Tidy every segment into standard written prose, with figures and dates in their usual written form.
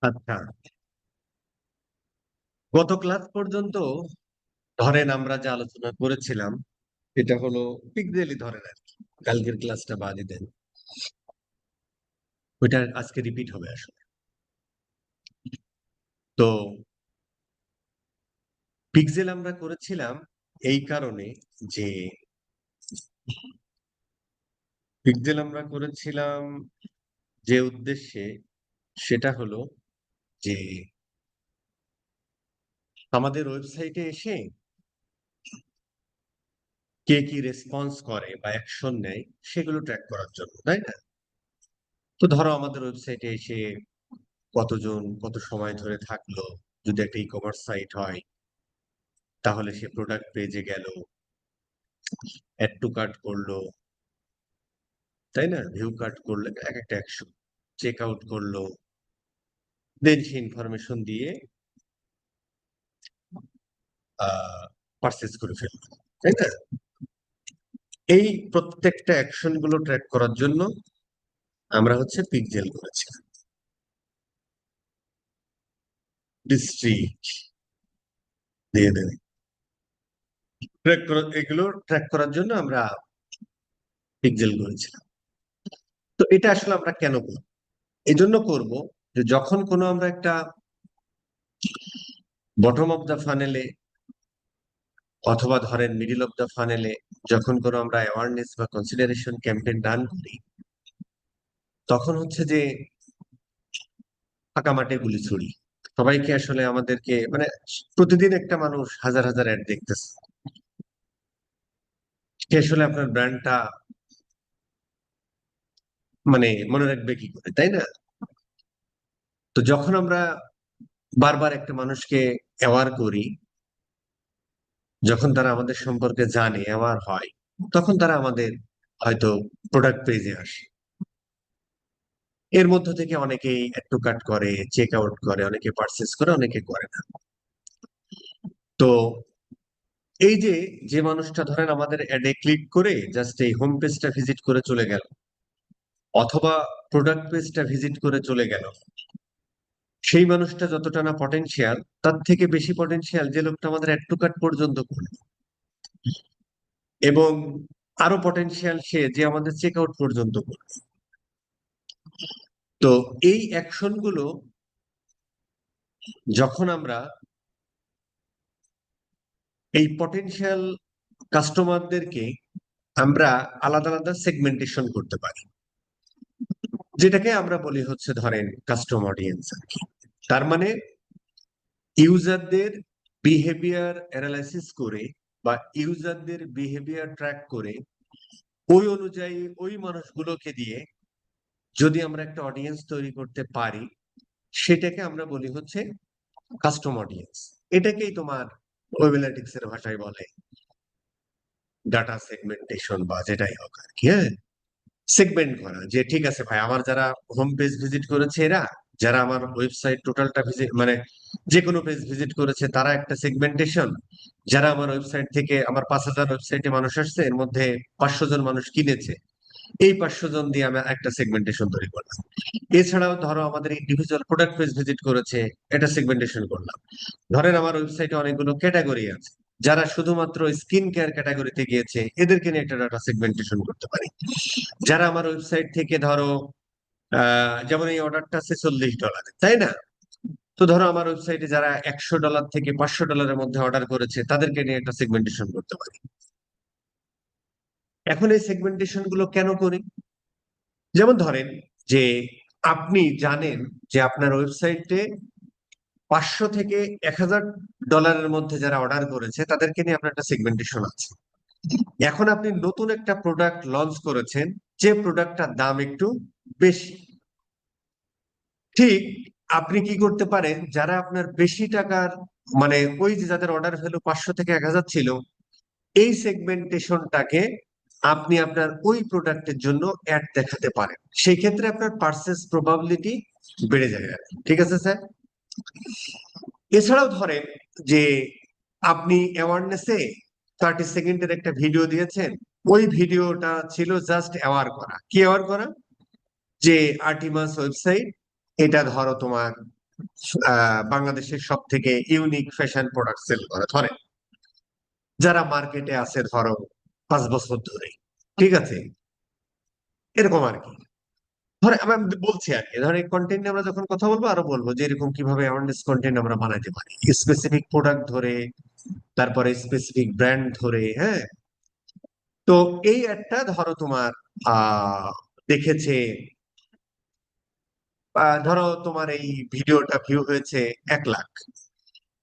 আচ্ছা, গত ক্লাস পর্যন্ত ধরেন আমরা যে আলোচনা করেছিলাম এটা হলো পিক্সেলই ধরেন আর কি। কালকের ক্লাসটা বাদই দেন, ওইটা আজকে রিপিট হবে আসলে। তো পিক্সেল আমরা করেছিলাম এই কারণে যে পিক্সেল আমরা করেছিলাম যে উদ্দেশ্যে, সেটা হলো যে আমাদের ওয়েবসাইটে এসে কে কি রেসপন্স করে বা অ্যাকশন নেয় সেগুলো ট্র্যাক করার জন্য, তাই না? তো ধরো আমাদের ওয়েবসাইটে এসে কতজন কত সময় ধরে থাকলো, যদি একটা ই কমার্স সাইট হয় তাহলে সে প্রোডাক্ট পেজে গেল, অ্যাড টু কার্ট করলো, তাই না? ভিউ কার্ট করলে এক একটা অ্যাকশন, চেক আউট করলো, দেন সে ইনফরমেশন দিয়ে পারচেস করে ফেললো, তাই না? এই প্রত্যেকটা অ্যাকশন গুলো ট্র্যাক করার জন্য আমরা হচ্ছে পিক্সেল করেছি। ডিস্ট্রিক্ট দিয়ে দেবে, ট্র্যাক করা, এগুলো ট্র্যাক করার জন্য আমরা পিক্সেল করেছিলাম। তো এটা আসলে আমরা কেন করব? এই জন্য করবো যে যখন কোনো আমরা একটা বটম অফ দা ফানেলে অথবা ধরেন মিডিল অফ দা ফানেলে যখন কোনো আমরা অ্যাওয়ারনেস বা কনসিডারেশন ক্যাম্পেইন রান করি, তখন হচ্ছে যে ফাঁকা মাঠে গুলি ছুড়ি। সবাইকে আসলে আমাদেরকে মানে প্রতিদিন একটা মানুষ হাজার হাজার অ্যাড দেখতেছে, সে আসলে আপনার ব্র্যান্ডটা মানে মনে রাখবে কি করে, তাই না? তো যখন আমরা বারবার একটা মানুষকে অ্যাওয়ার করি, যখন তারা আমাদের সম্পর্কে জানে, অ্যাওয়ার হয়, তখন তারা আমাদের হয়তো প্রোডাক্ট পেজে আসে। এর মধ্য থেকে অনেকেই অ্যাড টু কার্ট করে, চেক আউট করে, অনেকে পারচেস করে, অনেকে করে না। তো এই যে যে মানুষটা ধরেন আমাদের অ্যাডে ক্লিক করে জাস্ট এই হোম পেজটা ভিজিট করে চলে গেল, অথবা প্রোডাক্ট পেজটা ভিজিট করে চলে গেল, সেই মানুষটা যতটা না পটেনশিয়াল, তার থেকে বেশি পটেনশিয়াল যে লোকটা আমাদের অ্যাড টু কার্ট পর্যন্ত করলো, এবং আরো পটেনশিয়াল সে যে আমাদের চেক আউট পর্যন্ত করলো। তো এই অ্যাকশন গুলো যখন আমরা এই পটেনশিয়াল কাস্টমারদেরকে আমরা আলাদা আলাদা সেগমেন্টেশন করতে পারি, যেটাকে আমরা বলি হচ্ছে ধরেন কাস্টম অডিয়েন্স আর কি। তার মানে ইউজারদের বিহেভিয়ার অ্যানালাইসিস করে বা ইউজারদের বিহেভিয়ার ট্র্যাক করে ওই অনুযায়ী ওই মানুষগুলোকে দিয়ে যদি আমরা একটা অডিয়েন্স তৈরি করতে পারি, সেটাকে আমরা বলি হচ্ছে কাস্টম অডিয়েন্স। এটাকেই তোমার ওয়েব অ্যানালিটিক্স এর ভাষায় বলে ডাটা সেগমেন্টেশন বা যেটাই হোক আর কি। হ্যাঁ, সেগমেন্ট করা, যে ঠিক আছে ভাই, আমার যারা হোম পেজ ভিজিট করেছে এরা, যারা আমার ওয়েবসাইট টোটালটা ভিজিট মানে যে কোনো পেজ ভিজিট করেছে তারা একটা সেগমেন্টেশন, যারা আমার ওয়েবসাইট থেকে আমার 5,000 ওয়েবসাইটে মানুষ আসছে এর মধ্যে 500 জন মানুষ কিনেছে, এই 500 জন দিয়ে আমি একটা সেগমেন্টেশন তৈরি করলাম। এছাড়াও ধরো আমাদের ইন্ডিভিজুয়াল প্রোডাক্ট পেজ ভিজিট করেছে, এটা সেগমেন্টেশন করলাম। ধরেন আমার ওয়েবসাইটে অনেকগুলো ক্যাটাগরি আছে, যারা শুধুমাত্র স্কিন কেয়ার ক্যাটাগরিতে গিয়েছে এদেরকে নিয়ে একটা ডাটা সেগমেন্টেশন করতে পারি। যারা আমার ওয়েবসাইট থেকে ধরো যেমন এই অর্ডারটা $46, তাই না? তো ধরো আমার ওয়েবসাইটে যারা $100 থেকে $500 মধ্যে অর্ডার করেছে তাদেরকে নিয়ে একটা সেগমেন্টেশন করতে পারি। এখন এই সেগমেন্টেশন গুলো কেন করি? যেমন ধরেন যে আপনি জানেন যে আপনার ওয়েবসাইটে 500 থেকে $1,000 মধ্যে যারা অর্ডার করেছে তাদেরকে নিয়ে আপনার একটা সেগমেন্টেশন আছে। এখন আপনি নতুন একটা প্রোডাক্ট লঞ্চ করেছেন, যে প্রোডাক্টটার দাম একটু বেশি। ঠিক, আপনি কি করতে পারেন, যারা আপনার বেশি টাকার মানে ওই যে যাদের অর্ডার ভ্যালু 500 থেকে 1,000 ছিল, এই সেগমেন্টেশনটাকে আপনি আপনার ওই প্রোডাক্টের জন্য অ্যাড দেখাতে পারেন। সেই ক্ষেত্রে আপনার পারচেস প্রবাবিলিটি বেড়ে যাবে আর কি। ঠিক আছে স্যার? এছাড়াও ধরেন যে আপনি অ্যাওয়ারনেসে 30 সেকেন্ডের একটা ভিডিও দিয়েছেন, ওই ভিডিওটা ছিল জাস্ট অ্যাওয়ার করা। কি অ্যাওয়ার করা? যে আর্টিমাস ওয়েবসাইট, এটা ধরো তোমার বাংলাদেশের সব থেকে ইউনিক ফ্যাশন প্রোডাক্ট সেল করে, ধরেন যারা মার্কেটে আছে ধরো 5 বছর ধরে, ঠিক আছে, এরকম আর কি। ধরে আমি আমি বলছি আর কি, ধর এই কন্টেন্ট আমরা যখন কথা বলবো আরো বলবো যে এরকম কিভাবে অ্যাওয়ারনেস কন্টেন্ট আমরা বানাইতে পারি, স্পেসিফিক প্রোডাক্ট ধরে, তারপরে স্পেসিফিক ব্র্যান্ড ধরে, হ্যাঁ। তো এই একটা ধরো তোমার আহ দেখেছে, ধরো তোমার এই ভিডিওটা ভিউ হয়েছে 1 লাখ,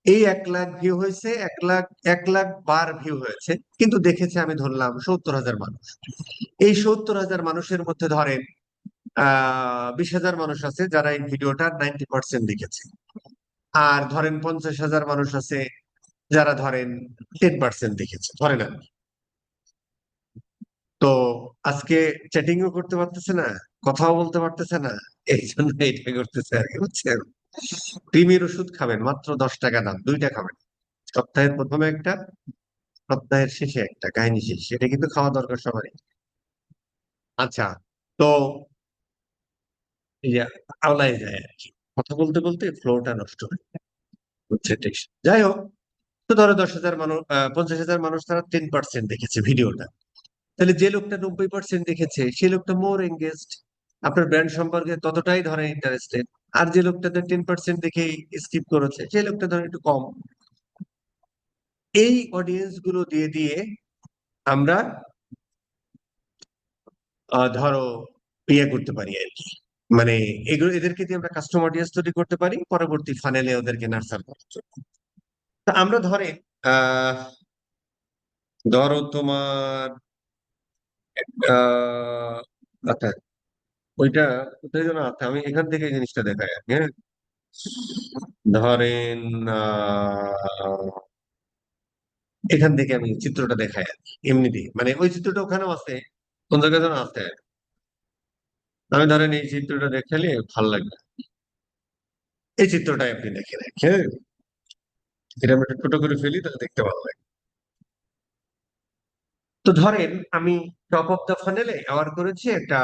এই 1 লাখ ভিউ হয়েছে, 1 লাখ, 1 লাখ বার ভিউ হয়েছে, কিন্তু দেখেছে আমি ধরলাম 70,000 মানুষ। এই 70,000 মানুষের মধ্যে ধরেন 20,000 মানুষ আছে যারা এই ভিডিওটা 90% দেখেছে, আর ধরেন 50,000 মানুষ আছে যারা ধরেন 10% দেখেছে, ধরেন আর কি। তো আজকে চ্যাটিংও করতে পারতেছে না, কথাও বলতে পারতেছে না, এই জন্য এটা করতেছে আর কি, বুঝছেন। ক্রিমির ওষুধ খাবেন, মাত্র 10 টাকা দাম, 2টা খাবেন, সপ্তাহের প্রথমে একটা, সপ্তাহের শেষে একটা, কাহিনী শেষ। সেটা কিন্তু খাওয়া দরকার সবারই। আচ্ছা, তো এই যে আওলাই যায় আর কি, কথা বলতে বলতে ফ্লোটা নষ্ট হয়ে যায়, বুঝছে, ঠিক। যাই হোক, তো ধরো 10,000 মানুষ, 50,000 মানুষ তারা 10% দেখেছে ভিডিওটা, তাহলে যে লোকটা 90% দেখেছে সেই লোকটা মোর এঙ্গেজড, আপনার ব্র্যান্ড সম্পর্কে ততটাই ধরেন ইন্টারেস্টেড। আর যে লোকটা 10% দেখে স্কিপ করেছে সেই লোকটা ধরেন একটু কম। এই অডিয়েন্স গুলো দিয়ে দিয়ে আমরা ধরো ইয়ে করতে পারি আর কি, মানে এগুলো এদেরকে দিয়ে আমরা কাস্টম অডিয়েন্স তৈরি করতে পারি পরবর্তী ফানেলে ওদেরকে নার্সার করার জন্য। তা আমরা ধরেন আহ ধরো তোমার আহ আচ্ছা, ওইটা কোথায় যেন আছে, আমি এখান থেকে এই জিনিসটা দেখাই আর কি, হ্যাঁ। ধরেন এখান থেকে আমি চিত্রটা দেখাই আর কি, এমনিতেই মানে ওই চিত্রটা ওখানেও আছে, কোন জায়গায় যেন আছে। আমি ধরেন এই চিত্রটা দেখালে ভালো লাগবে, এই চিত্রটাই আপনি দেখে রাখেন, হ্যাঁ। এটা আমি একটু ছোট করে ফেলি তাহলে দেখতে ভালো লাগে। তো ধরেন আমি টপ অফ দ্য ফানেলে অ্যাওয়ার করেছি একটা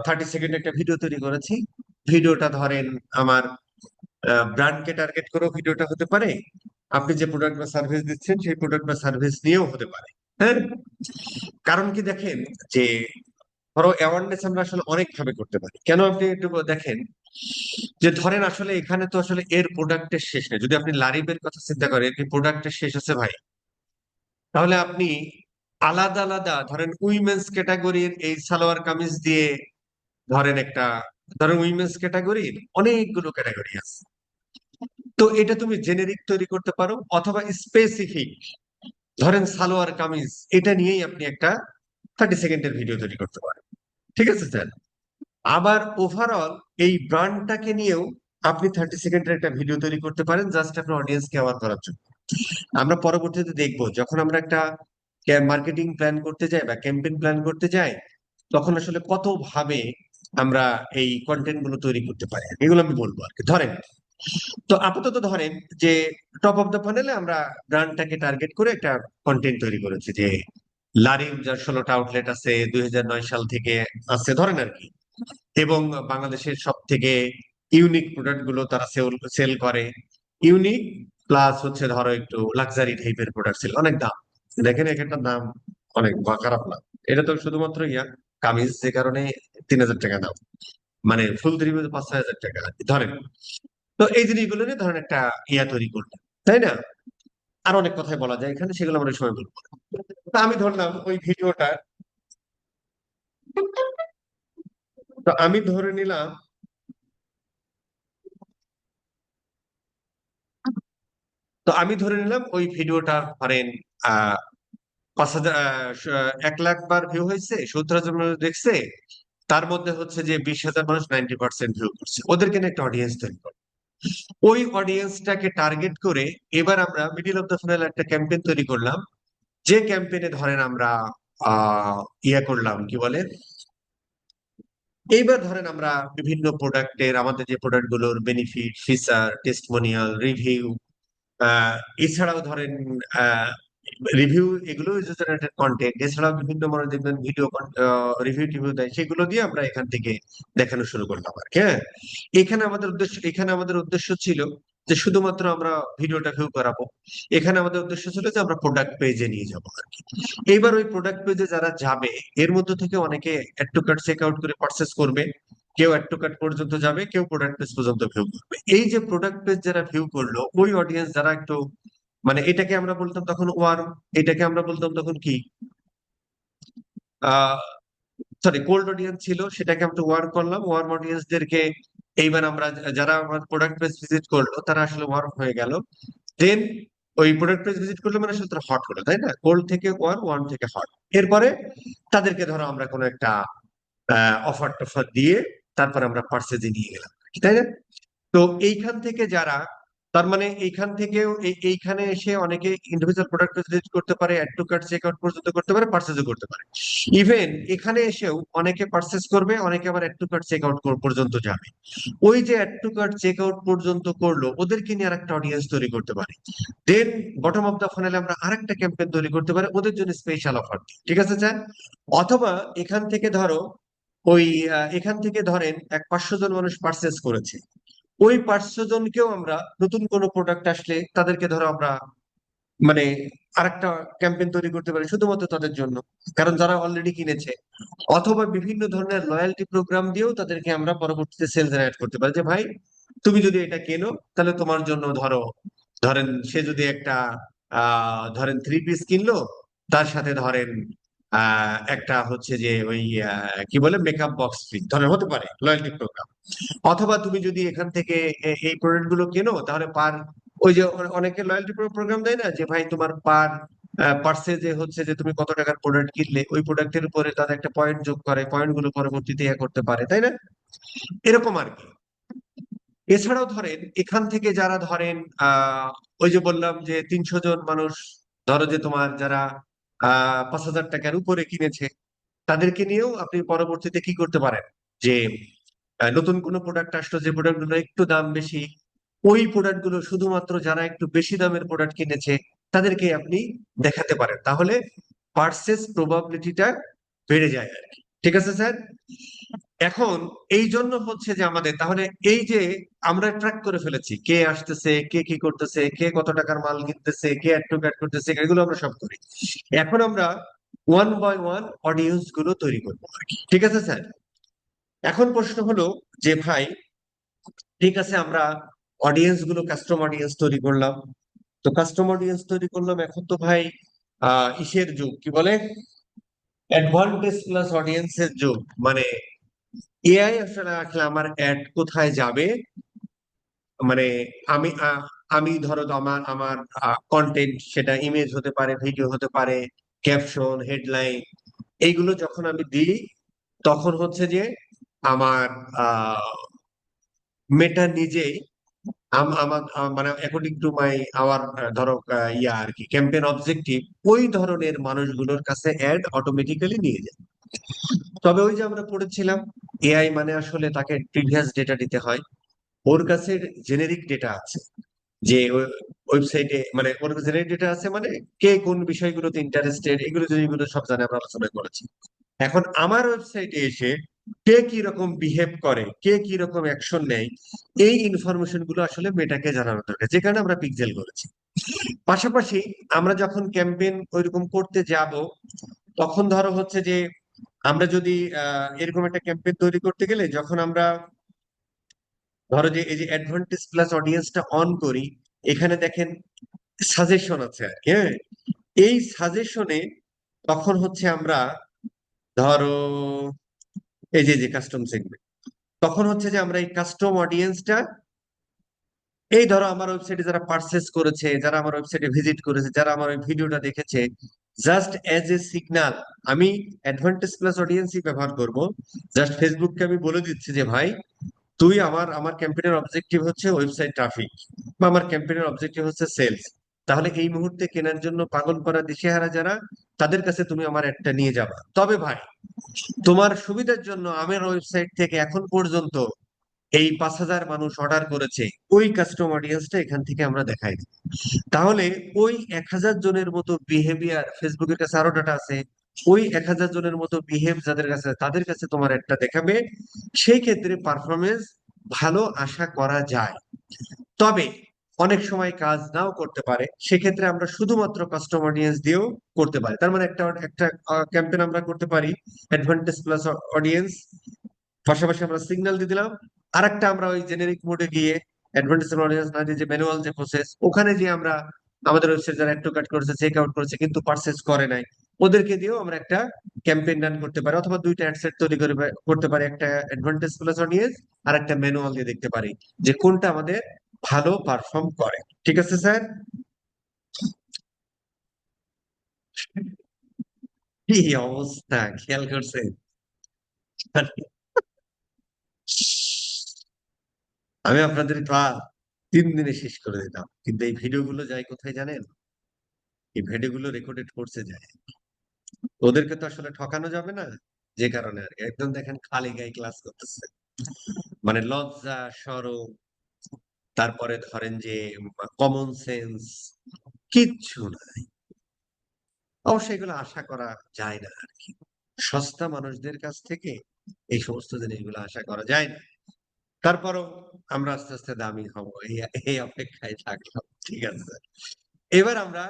30 সেকেন্ড একটা ভিডিও তৈরি করেছি। ভিডিওটা ধরেন আমার ব্র্যান্ডকে টার্গেট করেও ভিডিওটা হতে পারে, আপনি যে প্রোডাক্ট বা সার্ভিস দিচ্ছেন সেই প্রোডাক্ট বা সার্ভিস নিয়েও হতে পারে, হ্যাঁ। কারণ কি দেখেন, যে ধরো অ্যাওয়ারনেস আমরা আসলে অনেক ভাবে করতে পারি, কেন আপনি একটু দেখেন, যে ধরেন আসলে এখানে তো আসলে এর প্রোডাক্টের শেষ নেই, যদি আপনি লারিবের কথা চিন্তা করেন এর প্রোডাক্টের শেষ আছে ভাই, তাহলে আপনি আলাদা আলাদা ধরেন উইমেন্স ক্যাটাগরির এই সালোয়ার কামিজ দিয়ে ধরেন একটা, ধরেন উইমেন্স ক্যাটাগরির অনেকগুলো ক্যাটাগরি আছে, তো এটা তুমি জেনেরিক তৈরি করতে পারো, অথবা স্পেসিফিক ধরেন সালোয়ার কামিজ, এটা নিয়েই আপনি একটা 30 সেকেন্ডের ভিডিও তৈরি করতে পারেন, ঠিক আছে স্যার। আবার ওভারঅল এই ব্র্যান্ডটাকে নিয়েও আপনি 30 সেকেন্ডের একটা ভিডিও তৈরি করতে পারেন, জাস্ট আপনার অডিয়েন্সকে অ্যাওয়ার করার জন্য। আমরা পরবর্তীতে দেখবো যখন আমরা একটা মার্কেটিং প্ল্যান করতে যাই বা ক্যাম্পেইন প্ল্যান করতে যাই, তখন আসলে কত ভাবে আমরা এই কন্টেন্ট গুলো তৈরি করতে পারি, এগুলো আমি বলবো আর কি। ধরেন, তো আপাতত ধরেন যে টপ অফ দ্য ফানেলে আমরা ব্র্যান্ডটাকে টার্গেট করে একটা কন্টেন্ট তৈরি করেছি, যে লারির যার 16টা আউটলেট আছে, 2009 সাল থেকে আছে ধরেন আর কি, এবং বাংলাদেশের সব থেকে ইউনিক প্রোডাক্ট গুলো তারা সেল করে, ইউনিক প্লাস হচ্ছে ধরো একটু লাক্সারি টাইপের প্রোডাক্ট সেল, অনেক দাম, দেখেন এক একটা দাম অনেক খারাপ না। এটা তো শুধুমাত্র কামিজ, যে কারণে 3,000 টাকা দাম, মানে ফুল 5,000 টাকা আর কি, ধরেন। তো এই জিনিসগুলো নিয়ে ধরেন একটা তৈরি করলাম, তাই না? আর অনেক কথাই বলা যায় এখানে, সেগুলো আমরা সময় বলবো। তা আমি ধরলাম ওই ভিডিওটা, তো আমি ধরে নিলাম, ওই ভিডিওটা ধরেন আহ 5,000, 1 লাখ বার ভিউ হয়েছে, 70,000 মানুষ দেখছে, তার মধ্যে হচ্ছে যে 20,000 মানুষ 90% ভিউ করছে, ওদেরকে নিয়ে একটা অডিয়েন্স তৈরি করে, ওই অডিয়েন্সটাকে টার্গেট করে এবার আমরা মিডিল অফ দ্য ফানেল একটা ক্যাম্পেইন তৈরি করলাম, যে ক্যাম্পেইনে ধরেন আমরা আহ করলাম কি বলে, এইবার ধরেন আমরা বিভিন্ন প্রোডাক্টের, আমাদের যে প্রোডাক্ট গুলোর বেনিফিট, ফিচার, টেস্টিমোনিয়াল, রিভিউ, আহ এছাড়াও ধরেন রিভিউ, এগুলো ইউজার জেনারেটেড কন্টেন্ট। এছাড়াও বিভিন্ন মানুষ দেখবেন ভিডিও রিভিউ টিভিউ দেয়, সেগুলো দিয়ে আমরা এখান থেকে দেখানো শুরু করলাম আর কি। হ্যাঁ, এখানে আমাদের উদ্দেশ্য ছিল যে শুধুমাত্র আমরা ভিডিওটা ভিউ করাবো। এখানে আমাদের উদ্দেশ্য ছিল যে আমরা প্রোডাক্ট পেজে নিয়ে যাবো আর কি। এইবার ওই প্রোডাক্ট পেজে যারা যাবে, এর মধ্যে থেকে অনেকে add to cart check out করে পারচেস করবে, কেউ অ্যাড টু কার্ট পর্যন্ত যাবে, কেউ প্রোডাক্ট পেজ পর্যন্ত ভিউ করবে। এই যে প্রোডাক্ট পেজ যারা ভিউ করলো, ওই অডিয়েন্স যারা একটু, মানে এটাকে আমরা বলতাম তখন ওয়ার্ম, এটাকে আমরা বলতাম তখন কি, আহ সরি, কোল্ড অডিয়েন্স ছিল, সেটাকে আমরা ওয়ার্ম করলাম। ওয়ার্ম অডিয়েন্সদেরকে এইবার আমরা, যারা আমার প্রোডাক্ট পেজ ভিজিট করলো তারা আসলে ওয়ার্ম হয়ে গেল। দেন ওই প্রোডাক্ট পেজ ভিজিট করলে মানে আসলে তারা হট হলো, তাই না? কোল্ড থেকে ওয়ার্ম, ওয়ার্ম থেকে হট। এরপরে তাদেরকে ধরো আমরা কোনো একটা অফার টফার দিয়ে তারপর আমরা পার্সেজে নিয়ে গেলাম, তাই না? তো এইখান থেকে যারা, তার মানে এইখান থেকেও এইখানে এসে অনেকে ইন্ডিভিজুয়াল প্রোডাক্ট ভিজিট করতে পারে, add to cart check out পর্যন্ত করতে পারে, পার্চেজও করতে পারে। ইভেন এখানে এসেও অনেকে পার্চেস করবে, অনেকে আবার add to cart check out পর্যন্ত যাবে। ওই যে add to cart check out পর্যন্ত করলো, ওদেরকে নিয়ে আরেকটা অডিয়েন্স তৈরি করতে পারি। দেন বটম অফ দা ফানেলে আমরা আরেকটা ক্যাম্পেইন তৈরি করতে পারি ওদের জন্য স্পেশাল অফার, ঠিক আছে স্যার? অথবা এখান থেকে ধরো ওই এখান থেকে ধরেন 500 জন মানুষ পার্চেস করেছে, ওই 500 জনকেও আমরা নতুন কোনো প্রোডাক্ট আসলে তাদেরকে ধরো আমরা, মানে আরেকটা ক্যাম্পেইন তৈরি করতে পারি শুধুমাত্র তাদের জন্য, কারণ যারা অলরেডি কিনেছে। অথবা বিভিন্ন ধরনের লয়্যালটি প্রোগ্রাম দিয়েও তাদেরকে আমরা পরবর্তীতে সেল জেনারেট করতে পারি, যে ভাই তুমি যদি এটা কেনো তাহলে তোমার জন্য ধরো, ধরেন সে যদি একটা ধরেন 3 পিস কিনলো, তার সাথে ধরেন একটা হচ্ছে যে ওই কি বলে মেকআপ বক্স ফ্রি ধরেন, হতে পারে লয়্যালটি প্রোগ্রাম। অথবা তুমি যদি এখান থেকে এই প্রোডাক্ট গুলো কেনো তাহলে পার, ওই যে অনেকে লয়্যালটি প্রোগ্রাম দেয় না, যে ভাই তোমার পার পার্সে যে হচ্ছে যে তুমি কত টাকার প্রোডাক্ট কিনলে ওই প্রোডাক্টের উপরে তাদের একটা পয়েন্ট যোগ করে, পয়েন্ট গুলো পরবর্তীতে ইয়ে করতে পারে, তাই না? এরকম আর কি। এছাড়াও ধরেন এখান থেকে যারা ধরেন ওই যে বললাম যে 300 জন মানুষ, ধরো যে তোমার যারা 5,000 টাকার উপরে কিনেছে, তাদেরকে নিয়েও আপনি পরবর্তীতে কি করতে পারেন, যে নতুন কোনো প্রোডাক্ট আসলো, যে প্রোডাক্ট গুলো একটু দাম বেশি, ওই প্রোডাক্ট গুলো শুধুমাত্র যারা একটু বেশি দামের প্রোডাক্ট কিনেছে তাদেরকে আপনি দেখাতে পারেন, তাহলে পার্সেস প্রবাবিলিটিটা বেড়ে যায় আর কি। ঠিক আছে স্যার? এখন এই জন্য হচ্ছে যে আমাদের তাহলে এই যে আমরা ট্র্যাক করে ফেলেছি কে আসতেছে, কে কি করতেছে, কে কত টাকার মাল কিনতেছে, কে অ্যাড টু অ্যাড করতেছে, এগুলো আমরা সব করি। এখন আমরা ওয়ান বাই ওয়ান অডিয়েন্স গুলো তৈরি করবো আর কি। ঠিক আছে স্যার? এখন প্রশ্ন হলো যে ভাই, ঠিক আছে আমরা অডিয়েন্স গুলো, কাস্টম অডিয়েন্স তৈরি করলাম, তো কাস্টম অডিয়েন্স তৈরি করলাম, এখন তো ভাই ইসের যুগ, কি বলে, অ্যাডভান্টেজ প্লাস অডিয়েন্সের যুগ। মানে এআই আসলে আসলে আমার অ্যাড কোথায় যাবে, মানে আমি আমি ধরো তো আমার আমার কন্টেন্ট, সেটা ইমেজ হতে পারে, ভিডিও হতে পারে, ক্যাপশন, হেডলাইন, এইগুলো যখন আমি দিই, তখন হচ্ছে যে আমার মেটা নিজেই আমার মানে অ্যাকর্ডিং টু মাই আওয়ার ধরো ইয়া আর কি ক্যাম্পেইন অবজেক্টিভ, ওই ধরনের মানুষগুলোর কাছে অ্যাড অটোমেটিক্যালি নিয়ে যায়। তবে ওই যে আমরা পড়েছিলাম, এআই মানে আসলে তাকে প্রিভিয়াস ডেটা দিতে হয়, ওর কাছে জেনেরিক ডেটা আছে, যে ওয়েবসাইটে মানে ওর জেনারেট ডেটা আছে, মানে কে কোন বিষয়গুলোতে ইন্টারেস্টেড, এগুলো যেগুলো সব জানে, আমরা আলোচনা করেছি। এখন আমার ওয়েবসাইটে এসে কে কি রকম বিহেভ করে, কে কি রকম অ্যাকশন নেয়, এই ইনফরমেশন গুলো আসলে মেটাকে জানানো দরকার, যে কারণে আমরা পিক্সেল করেছি। পাশাপাশি আমরা যখন ক্যাম্পেইন ওইরকম করতে যাব, তখন ধরো হচ্ছে যে আমরা যদি এরকম একটা ক্যাম্পেইন তৈরি করতে গেলে, যখন আমরা ধরো যে এই যে অ্যাডভান্টেজ প্লাস অডিয়েন্সটা অন করি, এখানে দেখেন সাজেশন আছে আর কি। হ্যাঁ, এই সাজেশনে তখন হচ্ছে আমরা ধরো এই যে যে কাস্টম সেগমেন্ট, তখন হচ্ছে যে আমরা এই কাস্টম অডিয়েন্সটা, এই ধরো আমার ওয়েবসাইটে যারা পারচেস করেছে, যারা আমার ওয়েবসাইটে ভিজিট করেছে, যারা আমার ওই ভিডিওটা দেখেছে, জাস্ট অ্যাজ এ সিগনাল আমি অ্যাডভান্টেজ প্লাস অডিয়েন্সই ব্যবহার করব। জাস্ট ফেসবুককে আমি বলে দিচ্ছি যে ভাই, তুই আমার ক্যাম্পেইনের অবজেক্টিভ হচ্ছে ওয়েবসাইট ট্রাফিক, বা আমার ক্যাম্পেইনের অবজেক্টিভ হচ্ছে সেলস, তাহলে এই মুহূর্তে কেনার জন্য পাগল পারা দিশেহারা যারা, তাদের কাছে তুমি আমার একটা নিয়ে যাবা। তবে ভাই, তোমার সুবিধার জন্য আমার ওয়েবসাইট থেকে এখন পর্যন্ত এই 5,000 মানুষ অর্ডার করেছে, ওই কাস্টম অডিয়েন্সটা এখান থেকে আমরা দেখাই দিই। তাহলে ওই 1,000 জনের মতো বিহেভিয়ার, ফেসবুকের কাছে আরো ডাটা আছে, ওই 1,000 জনের মতো বিহেভ যাদের কাছে, তাদের কাছে তোমার একটা দেখাবে। সেই ক্ষেত্রে পারফরমেন্স ভালো আশা করা যায়। তবে অনেক সময় কাজ নাও করতে পারে, সেক্ষেত্রে আমরা শুধুমাত্র কাস্টম অডিয়েন্স দিয়েও করতে পারি। তার মানে একটা একটা ক্যাম্পেইন আমরা করতে পারি অ্যাডভান্টেজ প্লাস অডিয়েন্স, পাশাপাশি আমরা সিগন্যাল দিয়ে দিলাম। আরেকটা আমরা ওই জেনেরিক মোডে গিয়ে অ্যাডভান্টেজ অডিয়েন্স না দিয়ে যে ম্যানুয়াল যে প্রসেস, ওখানে যে আমরা আমাদের ওয়েবসাইট যারা একটু কাট করেছে, চেক আউট করেছে কিন্তু পারচেজ করে নাই, ওদেরকে দিয়েও আমরা একটা ক্যাম্পেইন রান করতে পারি। অথবা দুইটা অ্যাডসেট তৈরি করে করতে পারি, একটা অ্যাডভান্টেজ প্লাস অডিয়েন্স আর একটা ম্যানুয়াল দিয়ে দেখতে পারি যে কোনটা আমাদের ভালো পারফর্ম করে। ঠিক আছে স্যার? কি অবস্থা খেয়াল করছেন? আমি আপনাদের ক্লাস 3 দিনে শেষ করে দিতাম, কিন্তু এই ভিডিওগুলো যায় কোথায় জানেন? এই ভিডিওগুলো রেকর্ডেড করছে যায়। ওদেরকে তো আসলে ঠকানো যাবে না, যে কারণে আর কি। একদম দেখেন খালি গায়ে ক্লাস করতেছে, মানে লজ্জা শরম, তারপরে ধরেন যে কমন সেন্স কিচ্ছু নাই। অবশ্যই এগুলো আশা করা যায় না আর কি, সস্তা মানুষদের কাছ থেকে এই সমস্ত জিনিসগুলো আশা করা যায় না। তারপরও আমরা আস্তে আস্তে দামি হব, এই এই অপেক্ষায় থাকলাম। ঠিক আছে, এবার আমরা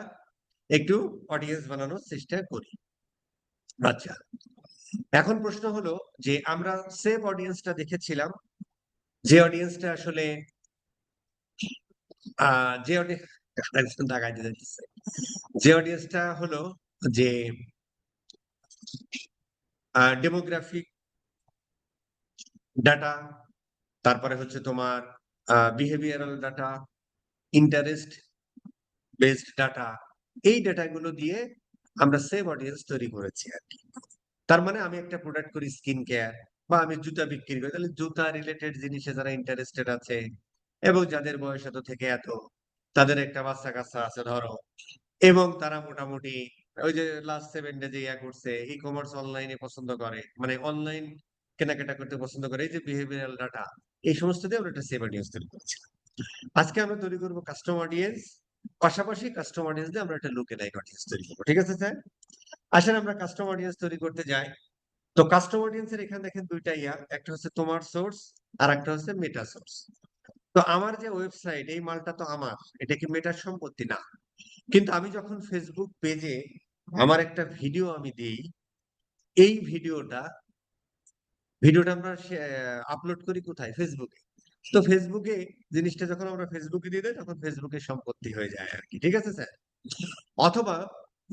একটু অডিয়েন্স বানানোর চেষ্টা করি। আচ্ছা, এখন প্রশ্ন হলো যে আমরা সেভ অডিয়েন্সটা দেখেছিলাম, যে অডিয়েন্সটা আসলে যে অডিয়েন্স দাগাই দিতে যাচ্ছে, যে অডিয়েন্সটা হলো যে ডেমোগ্রাফিক ডাটা, তারপরে হচ্ছে তোমার behavioural data, interest based data, এই ডাটাগুলো দিয়ে আমরা সেভ অডিয়েন্স তৈরি করেছি আর কি। তার মানে আমি একটা প্রোডাক্ট করি স্কিন কেয়ার, বা আমি জুতা বিক্রি করি, তাহলে জুতা রিলেটেড জিনিসে যারা ইন্টারেস্টেড আছে এবং যাদের বয়স এত থেকে এত, তাদের একটা বাচ্চা কাচ্চা আছে ধরো, এবং তারা মোটামুটি ওই যে লাস্ট 7 ডে যে ইয়া করছে, ই কমার্স অনলাইনে পছন্দ করে, মানে অনলাইন কেনাকাটা করতে পছন্দ করে, এই যে বিহেভিয়ারাল ডাটা, এই সমস্ত দিয়ে আমরা একটা সেভ অডিয়েন্স তৈরি করেছি। আজকে আমরা তৈরি করবো কাস্টম অডিয়েন্স, পাশাপাশি কাস্টম অডিয়েন্স দিয়ে আমরা একটা লুকে লাইক অডিয়েন্স তৈরি করবো। ঠিক আছে স্যার? আসলে আমরা কাস্টম অডিয়েন্স তৈরি করতে যাই। তো কাস্টম অডিয়েন্সের এখানে দেখেন দুইটা ইয়া, একটা হচ্ছে তোমার সোর্স আর একটা হচ্ছে মেটা সোর্স। তো আমার যে ওয়েবসাইট, এই মালটা তো আমার, এটা কি মেটার সম্পত্তি না? কিন্তু আমি যখন ফেসবুক পেজে আমার একটা ভিডিও আমি দিই, এই ভিডিওটা ভিডিওটা আমরা আপলোড করি কোথায়? ফেসবুকে। তো ফেসবুকে জিনিসটা যখন আমরা ফেসবুকে দিয়ে দেয়, তখন ফেসবুকের সম্পত্তি হয়ে যায় আর কি। ঠিক আছে স্যার? অথবা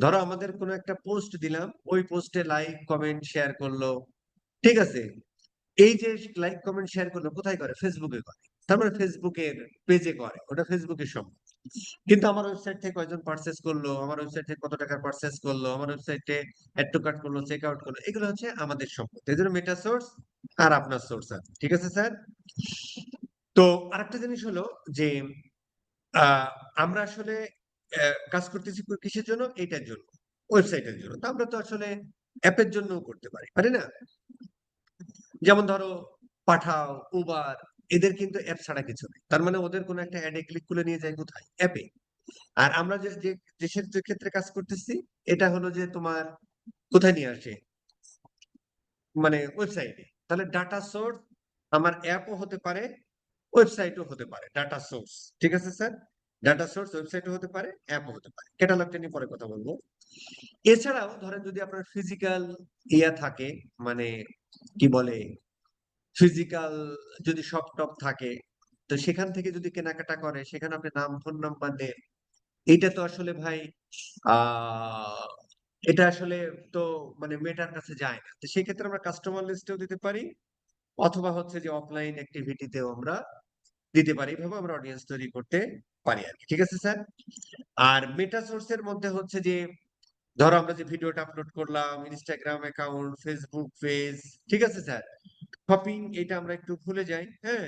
ধরো আমাদের কোনো একটা পোস্ট দিলাম, ওই পোস্টে লাইক কমেন্ট শেয়ার করলো, ঠিক আছে? এই যে লাইক কমেন্ট শেয়ার করলো কোথায় করে? ফেসবুকে করে। তার মানে ফেসবুকের পেজে করে, ওটা ফেসবুকের সম্পত্তি। কিন্তু আমার ওয়েবসাইট থেকে কয়জন পারচেস করলো, আমার ওয়েবসাইট থেকে কত টাকা পারচেস করলো, আমার ওয়েবসাইটে অ্যাড টু কার্ট করলো, চেক আউট করলো, এগুলো হচ্ছে আমাদের সম্পত্তি। এই জন্য মেটা সোর্স আর আপনার সোর্স আছে। ঠিক আছে স্যার? তো আরেকটা জিনিস হলো যে আহ, আমরা আসলে কাজ করতেছি কিসের জন্য? এইটার জন্য, ওয়েবসাইটের জন্য। তো আমরা তো আসলে অ্যাপের জন্যও করতে পারি, পারি না? যেমন ধরো পাঠাও, উবার, এদের কিন্তু অ্যাপ ছাড়া কিছু নেই। তার মানে ওদের কোনো একটা অ্যাডে ক্লিক করে নিয়ে যায় কোথায়? অ্যাপে। আর আমরা যে যে দেশের যে ক্ষেত্রে কাজ করতেছি, এটা হলো যে তোমার কোথায় নিয়ে আসে, মানে ওয়েবসাইটে। তাহলে ডাটা সোর্স আমার অ্যাপও হতে পারে, ওয়েবসাইটও হতে পারে ডাটা সোর্স। ঠিক আছে স্যার? ডাটা সোর্স ওয়েবসাইটও হতে পারে, অ্যাপও হতে পারে। ক্যাটালগটা নিয়ে পরে কথা বলবো। এছাড়াও ধরেন যদি আপনার ফিজিক্যাল ইয়া থাকে, মানে কি বলে, ফিজিক্যাল যদি শপ টপ থাকে, তো সেখান থেকে যদি কেনাকাটা করে, সেখানে আপনি নাম ফোন নাম্বার দেন, এটা তো আসলে ভাই আহ এটা আসলে তো মানে মেটার কাছে যায় না। তো সেই ক্ষেত্রে আমরা কাস্টমার লিস্টেও দিতে পারি, অথবা হচ্ছে যে অফলাইন অ্যাক্টিভিটিতেও আমরা দিতে পারি। এভাবে আমরা অডিয়েন্স তৈরি করতে পারি আর কি। ঠিক আছে স্যার? আর মেটা সোর্সের মধ্যে হচ্ছে যে ধরো আমরা যে ভিডিওটা আপলোড করলাম, ইনস্টাগ্রাম অ্যাকাউন্ট, ফেসবুক পেজ, ঠিক আছে স্যার? শপিং, এটা আমরা একটু ভুলে যাই, হ্যাঁ?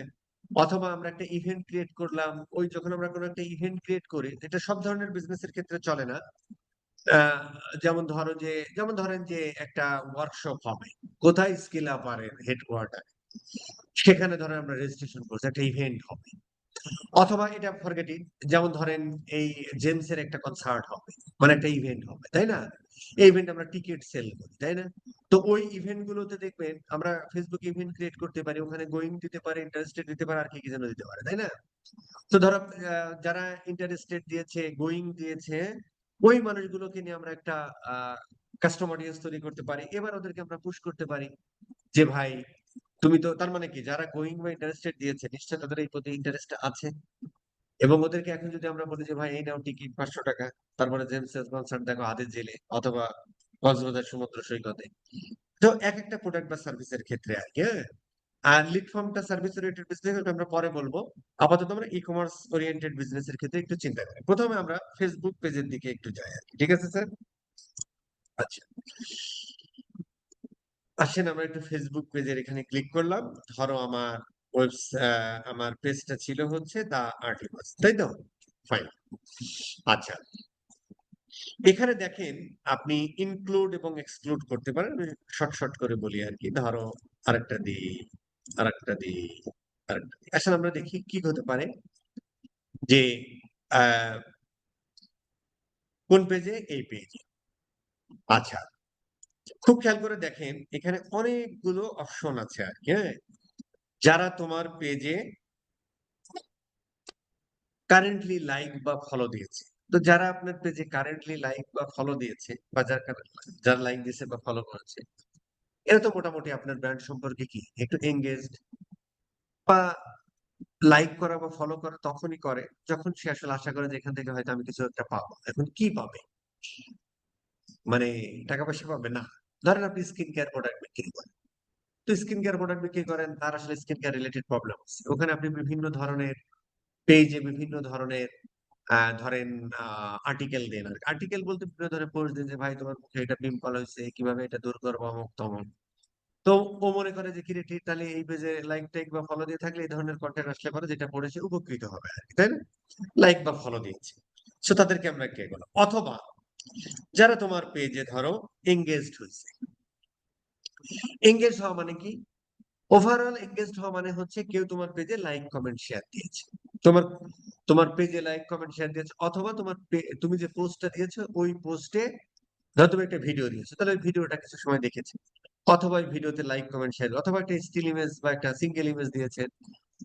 অথবা আমরা একটা ইভেন্ট ক্রিয়েট করলাম, ওই যখন আমরা কোনো একটা ইভেন্ট ক্রিয়েট করি, এটা সব ধরনের বিজনেসের ক্ষেত্রে চলে না। আহ, যেমন ধরো যে, যেমন ধরেন যে একটা ওয়ার্কশপ হবে কোথায়? স্কিল আপ আর হেডকোয়ার্টার। সেখানে ধরেন আমরা রেজিস্ট্রেশন করছি, একটা ইভেন্ট হবে, অথবা এটা ফরগেট ইট, যেমন ধরেন এই জেমসের একটা কনসার্ট হবে, মানে একটা ইভেন্ট হবে, তাই না? এই ইভেন্ট আমরা টিকিট সেল করি, তাই না? তো ওই ইভেন্ট গুলোতে দেখবেন আমরা ফেসবুক ইভেন্ট ক্রিয়েট করতে পারি, ওখানে গোয়িং দিতে পারে, ইন্টারেস্টেড দিতে পারে, আর কি কি যেন দিতে পারে, তাই না? তো ধরো যারা ইন্টারেস্টেড দিয়েছে, গোয়িং দিয়েছে, ওই মানুষগুলোকে নিয়ে আমরা একটা কাস্টম অডিয়েন্স তৈরি করতে পারি। এবার ওদেরকে আমরা পুশ করতে পারি যে ভাই তুমি তো, তার মানে কি, যারা গোয়িং বা ইন্টারেস্টেড দিয়েছে নিশ্চয় তাদের এই প্রতি ইন্টারেস্ট আছে, এবং ওদেরকে এখন যদি আমরা বলি যে ভাই এই নাও টিকিট 500 টাকা, তারপরে জেমসের কনসার্ট দেখো হাতের জেলে অথবা কক্সবাজার সমুদ্র সৈকতে, তো এক একটা প্রোডাক্ট বা সার্ভিসের ক্ষেত্রে আর কি, হ্যাঁ। আর লিড ফর্মটা সার্ভিস ওরিয়েন্টেড বিজনেস, আমরা পরে বলবো। আপাতত আমরা ই কমার্স ওরিয়েন্টেড বিজনেসের ক্ষেত্রে একটু চিন্তা করি। প্রথমে আমরা ফেসবুক পেজের দিকে একটু যাই আর কি, ঠিক আছে স্যার? আচ্ছা, আসেন আমরা একটু ফেসবুক পেজের এখানে ক্লিক করলাম। ধরো আমার আমার পেজটা ছিল হচ্ছে দা আর্টিফাস, তাই তো? ফাইন। আচ্ছা, এখানে দেখেন আপনি ইনক্লুড এবং এক্সক্লুড করতে পারেন। আমি শর্ট শর্ট করে বলি আর কি। ধরো আরেকটা দিই, আরেকটা দিই, আরেকটা দিই। আসলে আমরা দেখি কি হতে পারে যে আহ, কোন পেজে, এই পেজে। আচ্ছা, খুব খেয়াল করে দেখেন এখানে অনেকগুলো অপশন আছে আর কি, হ্যাঁ। যারা তোমার পেজে কারেন্টলি লাইক বা ফলো দিয়েছে, তো যারা আপনার পেজে কারেন্টলি লাইক বা ফলো দিয়েছে, বা যারা লাইক দিয়েছে বা ফলো করেছে, এরা তো মোটামুটি আপনার ব্র্যান্ড সম্পর্কে কি একটু এঙ্গেজড, বা লাইক করা বা ফলো করা তখনই করে যখন সে আসলে আশা করে যে এখান থেকে হয়তো আমি কিছু একটা পাবো। এখন কি পাবে? মানে টাকা পয়সা পাবে না। ধরেন আপনি স্কিন কেয়ার প্রোডাক্ট বিক্রি করেন, তো স্কিন কেয়ার প্রোডাক্ট বিক্রি করেন, তার আসলে স্কিন কেয়ার রিলেটেড প্রবলেম আছে, ওখানে আপনি বিভিন্ন ধরনের পেজে বিভিন্ন ধরনের ধরেন আর্টিকেল দেন। আর্টিকেল বলতে বিভিন্ন ধরনের পোস্ট দেন যে ভাই তোমার মুখে এটা পিম্পল হয়েছে, কিভাবে এটা দূর করবো, অমুক তমুক। তো ও মনে করে যে কিরে ঠিক, তাহলে এই পেজে লাইক টাইক বা ফলো দিয়ে থাকলে এই ধরনের কন্টেন্ট আসলে পরে যেটা পড়েছে উপকৃত হবে আর কি, তাই না? লাইক বা ফলো দিয়েছে, সো তাদেরকে আমরা কে বলো। অথবা যারা তোমার পেজে ধরো এঙ্গেজড হয়েছে। এঙ্গেজ হওয়া মানে কি? ওভারঅল এঙ্গেজড হওয়া মানে হচ্ছে কেউ তোমার পেজে লাইক কমেন্ট শেয়ার দিয়েছে, তোমার তোমার পেজে লাইক কমেন্ট শেয়ার দিয়েছে, অথবা তোমার তুমি যে পোস্টটা দিয়েছো ওই পোস্টে, ধরো তুমি একটা ভিডিও দিয়েছো, তাহলে ওই ভিডিওটা কিছু সময় দেখেছে, অথবা ওই ভিডিওতে লাইক কমেন্ট শেয়ার, অথবা একটা স্টিল ইমেজ বা একটা সিঙ্গেল ইমেজ দিয়েছে,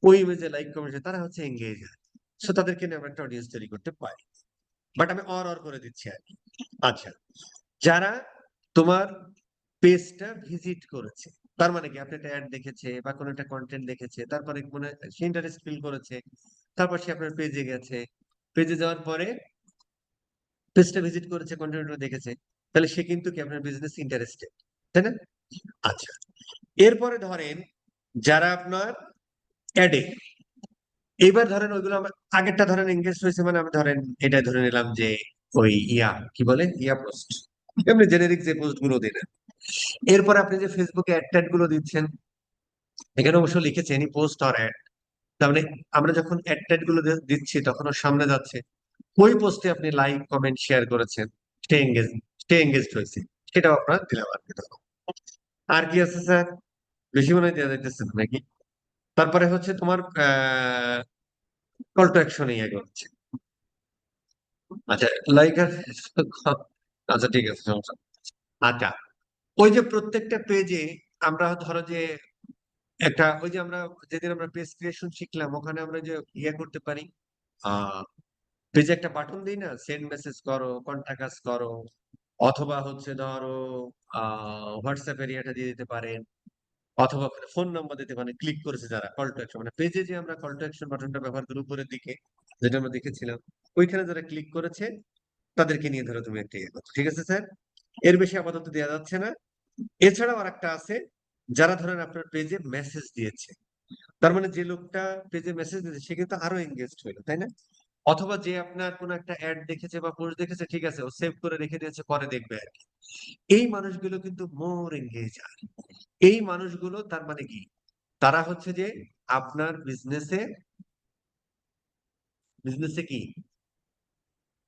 ওই ইমেজে লাইক কমেন্ট, তারা হচ্ছে এঙ্গেজ। সো তাদেরকে নিয়ে আমরা একটা অডিয়েন্স তৈরি করতে পারি। বাট আমি অর করে দিচ্ছি আর কি। আচ্ছা, যারা তোমার পেজটা ভিজিট করেছে, তার মানে কি আপনি একটা অ্যাড দেখেছে বা কোনো একটা কন্টেন্ট দেখেছে, তারপরে মনে সে ইন্টারেস্ট ফিল করেছে, তারপর সে আপনার পেজে গেছে, পেজে যাওয়ার পরে পেজটা ভিজিট করেছে, কন্টেন্ট দেখেছে, তাহলে সে কিন্তু কি আপনার বিজনেস ইন্টারেস্টেড, তাই না? আচ্ছা, এরপরে ধরেন যারা আপনার অ্যাডে, এইবার ধরেন ওইগুলো আগেরটা ধরেন এঙ্গেজ হয়েছে, মানে আমি ধরেন এটা ধরে নিলাম যে ওই কি বলে পোস্ট, এমনি জেনেরিক যে পোস্ট গুলো দেন। এরপর আপনি যে ফেসবুকে অ্যাড ট্যাড গুলো দিচ্ছেন, এখানে অবশ্য লিখেছে এনি পোস্ট অর অ্যাড, তার মানে আমরা যখন অ্যাড ট্যাড গুলো দিচ্ছি তখন ওর সামনে যাচ্ছে, ওই পোস্টে আপনি লাইক কমেন্ট শেয়ার করেছেন, সে এঙ্গেজ, সে এঙ্গেজড হয়েছে, সেটাও আপনার দিলাম আর কি তখন। আর কি আছে স্যার? বেশি মনে হয় দেওয়া যাইতেছে না নাকি? তারপরে হচ্ছে তোমার কল টু অ্যাকশনে ইয়ে করছে। আচ্ছা, লাইক আর আচ্ছা ঠিক আছে, সমস্যা নেই। আচ্ছা, ওই যে প্রত্যেকটা পেজে আমরা ধরো যে একটা, ওই যে আমরা যেদিন আমরা পেজ ক্রিয়েশন শিখলাম, ওখানে আমরা যে ইয়ে করতে পারি, আহ পেজে একটা বাটন দিই না, সেন্ড মেসেজ করো, কন্টাক্ট আস করো, অথবা হচ্ছে ধরো হোয়াটসঅ্যাপ এরিয়াটা দিয়ে দিতে পারেন, অথবা ফোন নাম্বার দিতে পারেন। ক্লিক করেছে যারা, কল টু অ্যাকশন, মানে পেজে যে আমরা কল টু অ্যাকশন বাটনটা ব্যবহার করি উপরের দিকে, যেটা আমরা দেখেছিলাম, ওইখানে যারা ক্লিক করেছে তাদেরকে নিয়ে ধরো তুমি একটা ইয়ে করছো, ঠিক আছে স্যার? এর বেশি আপাতত দেওয়া যাচ্ছে না। এছাড়াও আর একটা আছে, যারা ধরেন আপনার পেজে মেসেজ দিয়েছে, তার মানে যে লোকটা পেজে মেসেজ দিয়েছে সে কিন্তু আরো এঙ্গেজড হইলো, তাই না? অথবা যে আপনার কোন একটা অ্যাড দেখেছে বা পোস্ট দেখেছে, ঠিক আছে, ও সেভ করে রেখে দিয়েছে, পরে দেখবে আর কি। এই মানুষগুলো কিন্তু মোর এঙ্গেজ। এই মানুষগুলো তার মানে কি, তারা হচ্ছে যে আপনার বিজনেসে, বিজনেসে কি,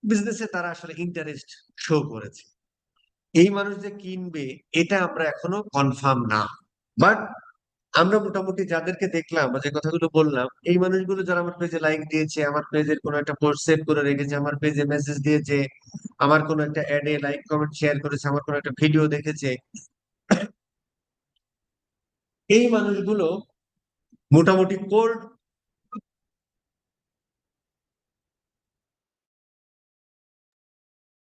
বিজনেসে তারা আসলে ইন্টারেস্ট শো করেছে। এই মানুষ যে কিনবে এটা আমরা এখনো কনফার্ম না, বাট আমরা মোটামুটি যাদেরকে দেখলাম বা যে কথাগুলো বললাম, এই মানুষগুলো যারা আমার পেজে লাইক দিয়েছে, আমার পেজের কোনো একটা পোস্ট সেভ করে রেখেছে, আমার পেজে মেসেজ দিয়েছে, আমার কোনো একটা অ্যাডে লাইক কমেন্ট শেয়ার করেছে, আমার কোনো একটা ভিডিও দেখেছে, এই মানুষগুলো মোটামুটি কোল্ড,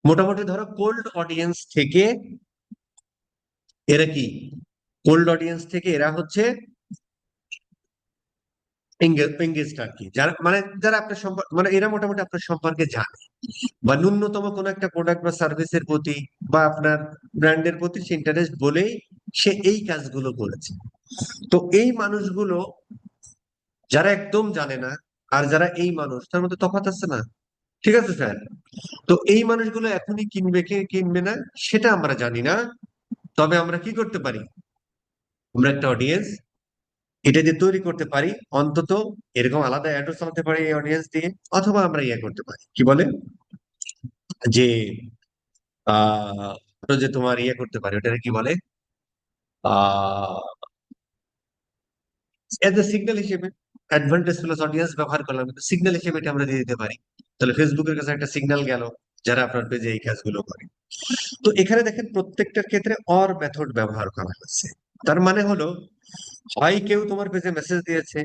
মোটামুটি ধরো কোল্ড অডিয়েন্স থেকে এরা কি, কোল্ড অডিয়েন্স থেকে এরা হচ্ছে এঙ্গেজড আর কি, যারা মানে যারা আপনার সম্পর্ক মানে এরা মোটামুটি আপনার সম্পর্কে জানে বা ন্যূনতম কোনো একটা প্রোডাক্ট বা সার্ভিসের প্রতি বা আপনার ব্র্যান্ডের প্রতি সে ইন্টারেস্ট বলেই সে এই কাজগুলো করেছে। তো এই মানুষগুলো যারা একদম জানে না আর যারা এই মানুষ, তার মধ্যে তফাৎ আছে না? ঠিক আছে স্যার? তো এই মানুষগুলো এখনই কিনবে কে কিনবে না সেটা আমরা জানি না। তবে আমরা কি করতে পারি, আমরা একটা অডিয়েন্স এটা দিয়ে তৈরি করতে পারি, অন্তত এরকম আলাদা অ্যাডও চালাতে পারি এই অডিয়েন্স দিয়ে, অথবা আমরা ইয়ে করতে পারি কি বলে যে যে তোমার ইয়ে করতে পারি, ওটাকে কি বলে, আহ এজ এ সিগন্যাল হিসেবে, অ্যাডভান্টেজ প্লাস অডিয়েন্স ব্যবহার করলাম, কিন্তু সিগন্যাল হিসেবে এটা আমরা দিয়ে দিতে পারি। তাহলে ফেসবুকের কাছে একটা সিগন্যাল গেল যারা আপনার পেজে এই কাজগুলো করে। তো এখানে দেখেন প্রত্যেকটার ক্ষেত্রে অর মেথড ব্যবহার করা হয়েছে। তার মানে হলো, হয় কেউ তোমার পেজে মেসেজ দিয়েছে,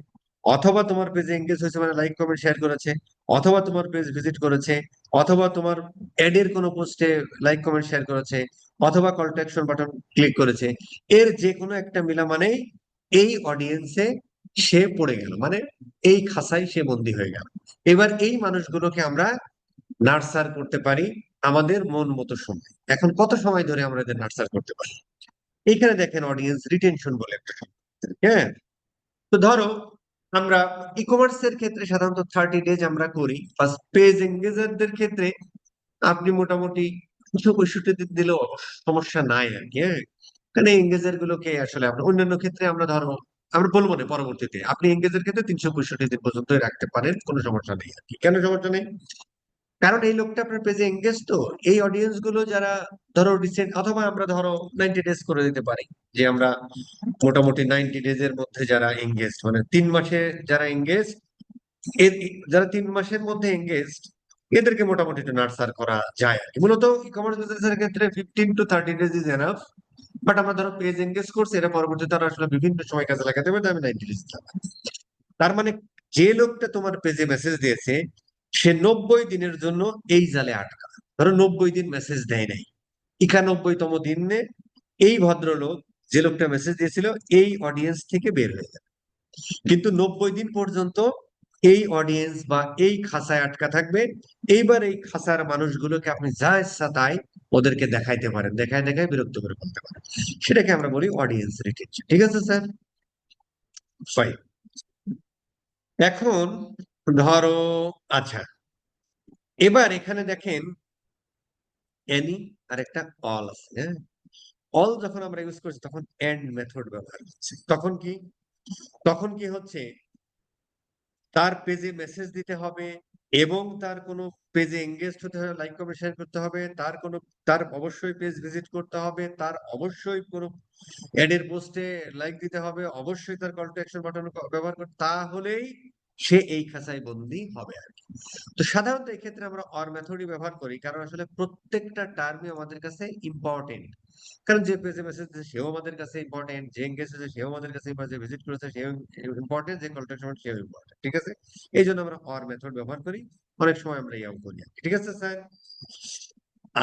অথবা তোমার পেজে এঙ্গেজ হয়েছে মানে লাইক কমেন্ট শেয়ার করেছে, অথবা তোমার পেজ ভিজিট করেছে, অথবা তোমার এডের কোনো পোস্টে লাইক কমেন্ট শেয়ার করেছে, অথবা call to action button click করেছে। এর যে কোনো একটা মিলা মানে এই অডিয়েন্সে সে পড়ে গেল, মানে এই খাসায় সে বন্দী হয়ে গেল। এবার এই মানুষগুলোকে আমরা নার্সার করতে পারি আমাদের মন মতো সময়। এখন কত সময় ধরে আমরা এদের নার্সার করতে পারি? এখানে দেখেন অডিয়েন্স রিটেনশন বলে একটা শব্দ আছে, হ্যাঁ। তো ধরো আমরা ই কমার্সের ক্ষেত্রে সাধারণত 30 ডেজ আমরা করি, ফার্স্ট পেজ এঙ্গেজারদের ক্ষেত্রে আপনি মোটামুটি 365 দিন দিলেও সমস্যা নাই আর কি, হ্যাঁ। কারণ এঙ্গেজার গুলোকে আসলে আমরা অন্যান্য ক্ষেত্রে আমরা ধরো আমরা বলবো না পরবর্তীতে, আপনি এঙ্গেজের ক্ষেত্রে 365 দিন পর্যন্ত রাখতে পারেন, কোনো সমস্যা নেই আর কি। কেন সমস্যা নেই? কারণ এই লোকটা আপনার পেজে এঙ্গেজ, তো এই অডিয়েন্স গুলো যারা ধরো রিসেন্ট, অথবা আমরা ধরো 90 ডেজ করে দিতে পারি, যে আমরা মোটামুটি 90 ডেজ এর মধ্যে যারা এঙ্গেজ মানে 3 মাসে যারা এঙ্গেজ, যারা 3 মাসের মধ্যে এঙ্গেজ, এদেরকে মোটামুটি একটু নার্সার করা যায় আর কি। মূলত ই কমার্স বিজনেসের ক্ষেত্রে 15 to 30 days is enough. But আমরা ধরো পেজ এঙ্গেজ করছি, এটা পরবর্তীতে তারা আসলে বিভিন্ন সময় কাজে লাগাতে পারে, আমি 90 ডেজ। তার মানে যে লোকটা তোমার পেজে মেসেজ দিয়েছে সে 90 দিনের জন্য এই জালে আটকা। ধরো 90 দিন মেসেজ দেয় নাই, 91তম দিনে এই ভদ্রলোক, যে লোকটা মেসেজ দিয়েছিল, এই অডিয়েন্স থেকে বের হয়ে যাবে। কিন্তু 90 দিন পর্যন্ত এই অডিয়েন্স বা এই খাঁচায় আটকা থাকবে। এইবার এই খাঁচার মানুষগুলোকে আপনি যা ইচ্ছা তাই ওদেরকে দেখাইতে পারেন, দেখায় দেখায় বিরক্ত করে ফেলতে পারেন। সেটাকে আমরা বলি অডিয়েন্স রিটেনশন। ঠিক আছে স্যার? ফাইন। এখন ধরো, আচ্ছা, এবার এখানে দেখেন এনি আর একটা অল আছে, হ্যাঁ। অল যখন আমরা ইউজ করছি তখন এন্ড মেথড ব্যবহার করছি, তখন কি, তখন কি হচ্ছে, তার পেজে মেসেজ দিতে হবে এবং তার কোনো পেজে এঙ্গেজ হতে হবে, লাইক কমেন্ট শেয়ার করতে হবে, তার কোনো, তার অবশ্যই পেজ ভিজিট করতে হবে, তার অবশ্যই কোনো এডের পোস্টে লাইক দিতে হবে, অবশ্যই তার কল টু অ্যাকশন বাটন ব্যবহার করতে, তাহলেই সে এই খাঁচায় বন্দী হবে আর কি। তো সাধারণত এই ক্ষেত্রে আমরা অর মেথডই ব্যবহার করি, কারণ আসলে প্রত্যেকটা টার্মই আমাদের কাছে ইম্পর্টেন্ট। কারণ যে পেজে মেসেজ দিয়েছে সেও আমাদের কাছে ইম্পর্টেন্ট, যে এঙ্গেজ হয়েছে সেও আমাদের কাছে ইম্পর্টেন্ট, যে ভিজিট করেছে সেও ইম্পর্টেন্ট, যে কল টু অ্যাকশন সেও ইম্পর্টেন্ট। ঠিক আছে? এই জন্য আমরা অর মেথড ব্যবহার করি, অনেক সময় আমরা ইয়াও করি আর কি। ঠিক আছে স্যার?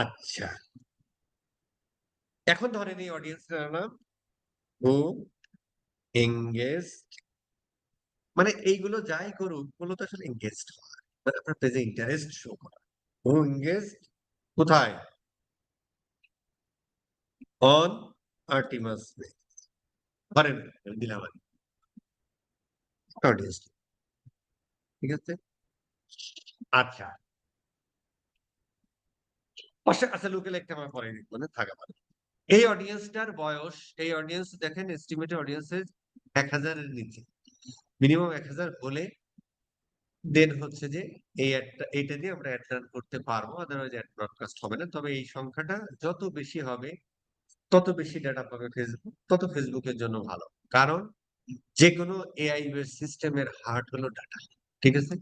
আচ্ছা, এখন ধরেন এই অডিয়েন্স নাম হু এঙ্গেজ, মানে এইগুলো যাই করুক মূলত আসলে এঙ্গেজড হওয়া, মানে আপনার পেজে ইন্টারেস্ট শো করা। হু এঙ্গেজ কোথায়? অন আর্টিমাস পে। ধরেন দিলাম আমি অডিয়েন্স। ঠিক আছে? আচ্ছা, আচ্ছা লোকাল একটা আমরা পরে মানে থাকা পারে। এই অডিয়েন্সটার বয়স, এই অডিয়েন্স দেখেন এস্টিমেটেড অডিয়েন্সের 1000-এর নিচে, মিনিমাম 1000 হলে দেন হচ্ছে যে এই অ্যাডটা, এইটা দিয়ে আমরা অ্যাড রান করতে পারবো, আদারওয়াইজ অ্যাড ব্রডকাস্ট হবে না। তবে এই সংখ্যাটা যত বেশি হবে তত বেশি ডেটা পাবে ফেসবুক, তত ফেসবুকের জন্য ভালো। কারণ যে কোনো এআই বেস সিস্টেমের হার্ট হলো ডাটা, ঠিক আছে?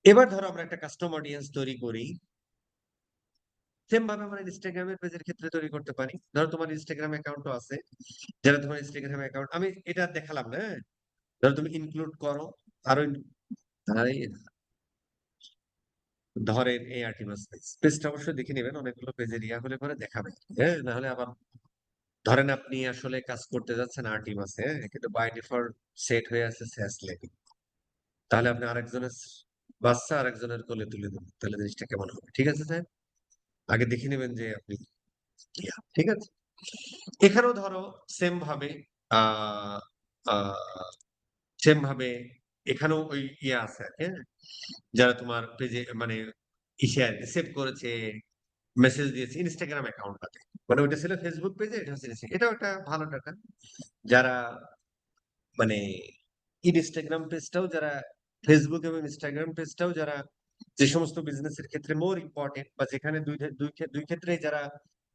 এবার ধরো আমরা একটা কাস্টম অডিয়েন্স তৈরি করি, সেম ভাবে আমরা ইনস্টাগ্রামের পেজের ক্ষেত্রে তৈরি করতে পারি। ধরো তোমার ইনস্টাগ্রাম অ্যাকাউন্টও আছে, যারা তোমার ইনস্টাগ্রাম অ্যাকাউন্ট, আমি এটা দেখালাম না, হ্যাঁ? ধরো তুমি ইনক্লুড করো আরো তাই ধরেন এই আর্টিমাস পেজটা অবশ্যই দেখে নেবেন, অনেকগুলো পেজের ইয়া হলে পরে দেখাবে, হ্যাঁ, না হলে আবার ধরেন আপনি আসলে কাজ করতে যাচ্ছেন আর্টিমাসে, হ্যাঁ, কিন্তু বাই ডিফল্ট সেট হয়ে আছে স্যাস লেডি, তাহলে আপনি আরেকজনের বাচ্চা আরেকজনের কোলে তুলে দেবেন, তাহলে জিনিসটা কেমন হবে? ঠিক আছে স্যার, আগে দেখে নেবেন যে আপনি ঠিক আছে। এখানেও ধরো সেম ভাবে আহ সেম ভাবে এখানেও ওই ইয়ে আছে আর কি, হ্যাঁ? যারা তোমার পেজে মানে ইসে সেভ করেছে, মেসেজ দিয়েছে ইনস্টাগ্রাম অ্যাকাউন্টটাতে, মানে ওইটা ছিল ফেসবুক পেজে, এটা হচ্ছে এটাও একটা ভালো টাকা। যারা মানে ইনস্টাগ্রাম পেজটাও যারা, ফেসবুক এবং ইনস্টাগ্রাম পেজটাও যারা, যে সমস্ত বিজনেসের ক্ষেত্রে মোর ইম্পর্টেন্ট বা যেখানে দুই ক্ষেত্রে যারা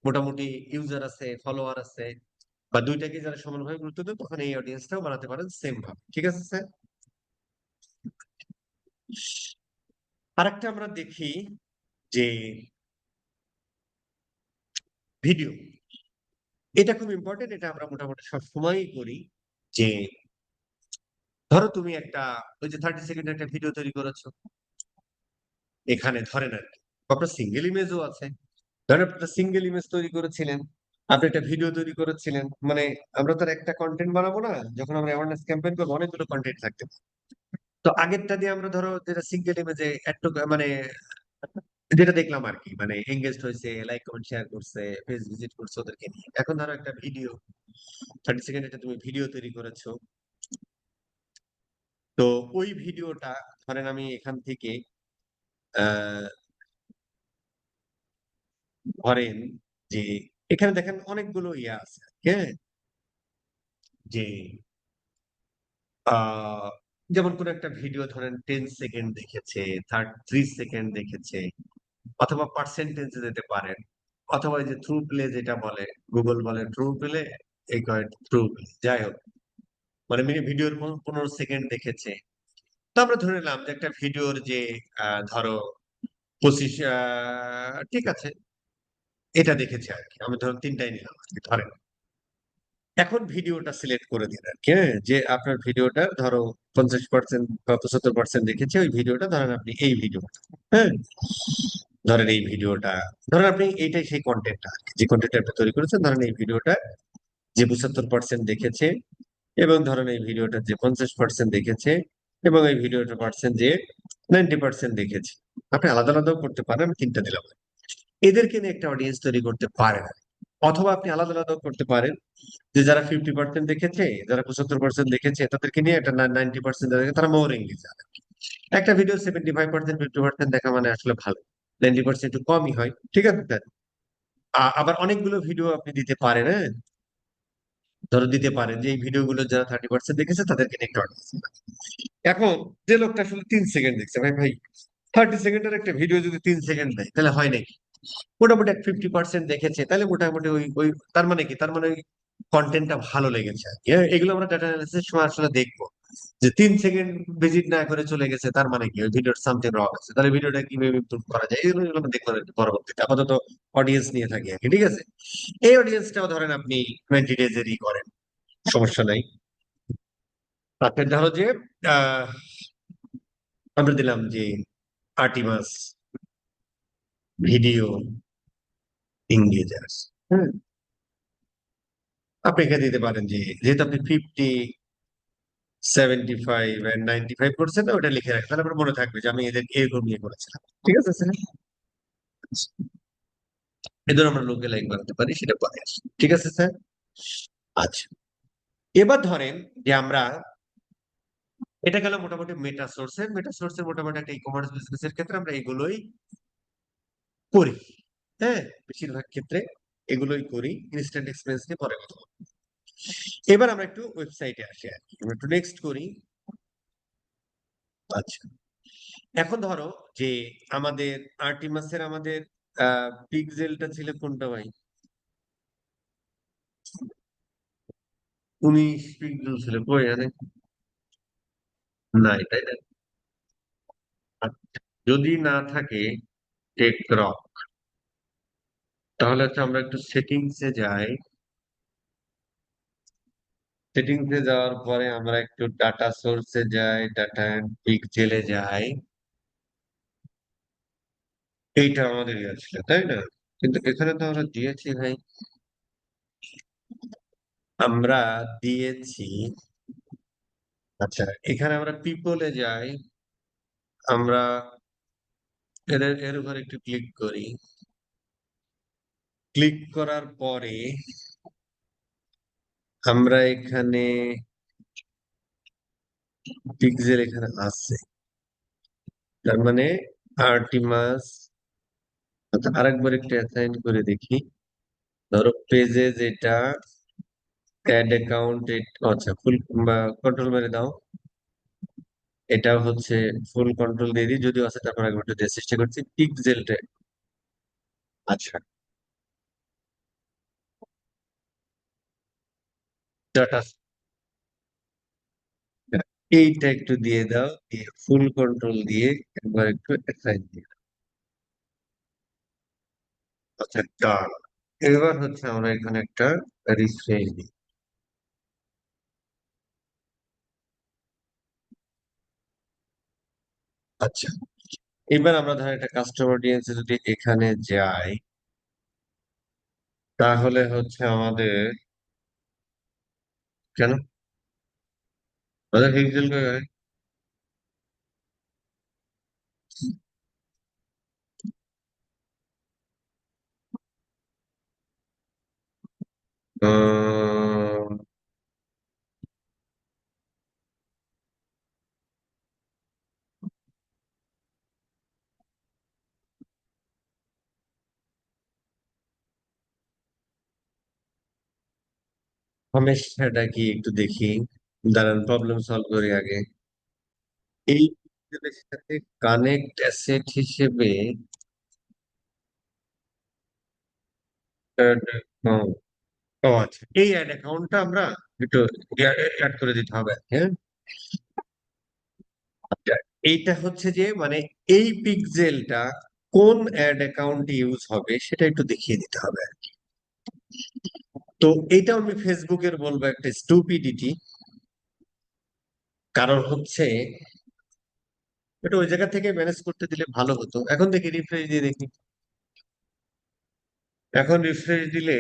মোটামুটি ইউজার আছে, ফলোয়ার আছে, বা দুইটাকে যারা সমানভাবে গুরুত্ব দেয়, তখন এই অডিয়েন্সটাও বানাতে পারেন সেম ভাবে, ঠিক আছে স্যার? আরেকটা আমরা দেখি যে ভিডিও, এটা খুব ইম্পর্টেন্ট, এটা আমরা মোটামুটি সবসময়ই করি। যে ধরো তুমি একটা ওই যে 30 সেকেন্ড একটা ভিডিও তৈরি করেছো, এখানে ধরেন আর কি আপনার সিঙ্গেল ইমেজও আছে, ধরেন আপনি একটা সিঙ্গেল ইমেজ তৈরি করেছিলেন, আপনি একটা ভিডিও তৈরি করেছিলেন, মানে আমরা তো আর একটা কন্টেন্ট বানাবো না, যখন আমরা অ্যাওয়ারনেস ক্যাম্পেইন করবো অনেকগুলো কন্টেন্ট থাকতে পারে। তো আগেরটা দিয়ে আমরা ধরো যেটা সিঙ্গেল ইমেজে একটু মানে যেটা দেখলাম আর কি, মানে এঙ্গেজড হয়েছে, লাইক কমেন্ট শেয়ার করছে, পেজ ভিজিট করছে, ওদেরকে নিয়ে। এখন ধরো একটা ভিডিও 30 সেকেন্ড একটা তুমি ভিডিও তৈরি করেছো, তো ওই ভিডিওটা ধরেন আমি এখান থেকে আহ ধরেন যে এখানে দেখেন অনেকগুলো ইয়া আছে, হ্যাঁ, যে আহ যেমন কোন একটা ভিডিও ধরেন 10 সেকেন্ড দেখেছে, 3 সেকেন্ড দেখেছে, অথবা পার্সেন্টেজে দিতে পারেন, অথবা এই যে থ্রু প্লে যেটা বলে, গুগল বলে ট্রু প্লে, এই কয় থ্রু প্লে, যাই হোক, মানে মিনি ভিডিওর 15 সেকেন্ড দেখেছে। তো আমরা ধরে নিলাম যে একটা ভিডিওর যে ধরো 25, ঠিক আছে, এটা দেখেছে আর কি, আমি ধরুন তিনটাই নিলাম আর কি, ধরেন এখন ভিডিওটা সিলেক্ট করে দিন আর কি, হ্যাঁ, যে আপনার ভিডিওটা ধরো 50% বা 75% দেখেছে, ওই ভিডিওটা ধরেন আপনি এই ভিডিও, হ্যাঁ, ধরেন এই ভিডিওটা, ধরেন আপনি এইটাই সেই কন্টেন্টটা আর কি, যে কন্টেন্ট আপনি তৈরি করেছেন, ধরেন এই ভিডিওটা যে 75% দেখেছে, এবং ধরেন এই ভিডিওটা যে 50% দেখেছে, এবং এই ভিডিওটা পার্সেন্ট যে 90% দেখেছে। আপনি আলাদা আলাদাও করতে পারেন, আমি তিনটা দিলাম। এদেরকে নিয়ে একটা অডিয়েন্স তৈরি করতে পারেন, অথবা আপনি আলাদা আলাদাও করতে পারেন, যে যারা 50% দেখেছে, যারা 75% দেখেছে, তাদেরকে নিয়ে একটা 90% দেখে, তারা মোর এঙ্গেজ। একটা ভিডিও 75% 50% দেখা মানে আসলে ভালো, 90% একটু কমই হয়, ঠিক আছে স্যার? আবার অনেকগুলো ভিডিও আপনি দিতে পারেন, হ্যাঁ, ধরো দিতে পারেন যে এই ভিডিওগুলো যারা 30% দেখেছে তাদেরকে নিয়ে একটা audience বানান। এখন যে লোকটা আসলে 3 সেকেন্ড দেখছে, ভাই ভাই 30 সেকেন্ডের একটা ভিডিও যদি 3 সেকেন্ড দেয় তাহলে হয় নাকি? মোটামুটি 50% দেখেছে, তাহলে মোটামুটি ওই ওই তার মানে কি, তার মানে ওই কন্টেন্টটা ভালো লেগেছে আর কি, হ্যাঁ? এগুলো আমরা ডাটা অ্যানালিসিস সময় আসলে দেখবো, যে 3 সেকেন্ড ভিজিট না করে চলে গেছে, তার মানে কি ওই ভিডিওর সামথিং রং আছে, তাহলে ভিডিওটা কিভাবে ইমপ্রুভ করা যায়, এগুলো আমরা দেখবো আর কি পরবর্তীতে। আপাতত অডিয়েন্স নিয়ে থাকি আর কি, ঠিক আছে? এই অডিয়েন্সটাও ধরেন আপনি 20 ডেজেরই করেন, সমস্যা নাই। আপনার ধরো যে আহ আমরা দিলাম যে আর্টিমাস ভিডিও এঙ্গেজার্স, হ্যাঁ, আপনি এখানে দিতে পারেন যে যেহেতু আপনি 50, 75 and 95 করছেন, ওটা লিখে রাখেন, তাহলে আপনার মনে থাকবে যে আমি এদের এরকম নিয়ে করেছিলাম, ঠিক আছে স্যার? এদের আমরা লোকে লাইক বানাতে পারি, সেটা পরে আসি, ঠিক আছে স্যার? আচ্ছা, এবার ধরেন যে আমরা, এটা গেল মোটামুটি মেটা সোর্সের মোটামুটি একটা ই কমার্স বিজনেসের ক্ষেত্রে আমরা এগুলোই করি, হ্যাঁ, বেশিরভাগ ক্ষেত্রে এগুলোই করি। ইনস্ট্যান্ট এক্সপেরিয়েন্স নিয়ে পরে কথা বলবো। এবার আমরা একটু ওয়েবসাইটে আসি আর কি, আমরা একটু নেক্সট করি। আচ্ছা, এখন ধরো যে আমাদের আর্টিমাসের আমাদের পিক্সেলটা ছিল কোনটা ভাই? 19 পিক্সেল ছিল কই জানে, নাই তাই না? আচ্ছা, যদি না থাকে টেক রক, তাহলে হচ্ছে আমরা একটু সেটিংসে যাই। সেটিংসে যাওয়ার পরে আমরা একটু ডাটা সোর্সে যাই, ডাটা এন্ড পিক্সেলে যাই। এইটা আমাদের ইয়ে ছিল তাই না? কিন্তু এখানে তো আমরা দিয়েছি ভাই, আমরা দিয়েছি। আচ্ছা, এখানে আমরা পিপলে যাই, আমরা এর উপর একটু ক্লিক করি। ক্লিক করার পরে আমরা এখানে পিক্সেল এখানে আছে, তার মানে আর্টিমাস। আচ্ছা, আরেকবার একটু অ্যাসাইন করে দেখি। ধরো পেজে যেটা অ্যাড অ্যাকাউন্ট, আচ্ছা ফুল কন্ট্রোল মেরে দাও। এটা হচ্ছে ফুল কন্ট্রোল দিয়ে দিই, যদিও আছে, তারপর একবার একটু দেওয়ার চেষ্টা করছি পিক্সেলটা। আচ্ছা, ডাটা, এইটা একটু দিয়ে দাও, দিয়ে ফুল কন্ট্রোল দিয়ে একবার একটু অ্যাসাইন দিয়ে দাও। আচ্ছা, ডান। এবার হচ্ছে আমরা এখানে একটা রিফ্রেশ দিই। আচ্ছা, এবার আমরা ধর একটা কাস্টমার অডিয়েন্সে যদি এখানে যাই, তাহলে হচ্ছে আমাদের কেন আমাদের পিক্সেল কই হয়? আহ, সমস্যাটা কি একটু দেখি, দাঁড়ান প্রবলেম সলভ করি আগে। এই পিক্সেলের সাথে কানেক্ট অ্যাসেট হিসেবে add account। ও আচ্ছা, এই অ্যাড অ্যাকাউন্টটা আমরা একটু অ্যাড করে দিতে হবে, হ্যাঁ। আচ্ছা, এইটা হচ্ছে যে মানে এই পিক্সেলটা কোন অ্যাড অ্যাকাউন্ট ইউজ হবে সেটা একটু দেখিয়ে দিতে হবে। তো এটা আমি ফেসবুকের বলবো একটা স্টুপিডিটি। কারণ হচ্ছে এটা ওই জায়গা থেকে ম্যানেজ করতে দিলে ভালো হতো। এখন দেখি, রিফ্রেশ দিয়ে দেখি। এখন রিফ্রেশ দিলে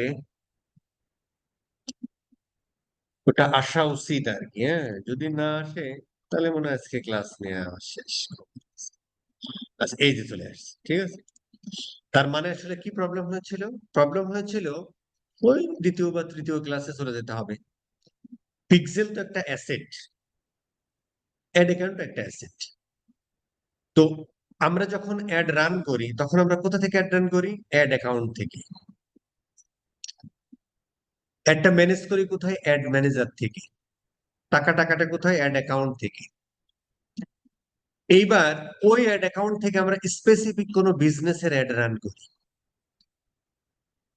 ওটা আসা উচিত আর কি, হ্যাঁ। যদি না আসে তাহলে মনে হয় আজকে ক্লাস নেওয়া শেষ। আচ্ছা, এই যে চলে আসছে, ঠিক আছে। তার মানে আসলে কি প্রবলেম হয়েছিল? প্রবলেম হয়েছিল ওই দ্বিতীয় বা তৃতীয় ক্লাসে চলে যেতে হবে। পিক্সেল তো একটা অ্যাসেট, অ্যাড অ্যাকাউন্ট একটা অ্যাসেট। তো আমরা যখন অ্যাড রান করি তখন আমরা কোথা থেকে অ্যাড রান করি? অ্যাড অ্যাকাউন্ট থেকে। অ্যাডটা ম্যানেজ করি কোথায়? অ্যাড ম্যানেজার থেকে। টাকাটা কোথায়? অ্যাড অ্যাকাউন্ট থেকে। এইবার ওই অ্যাড অ্যাকাউন্ট থেকে আমরা স্পেসিফিক কোনো বিজনেসের অ্যাড রান করি।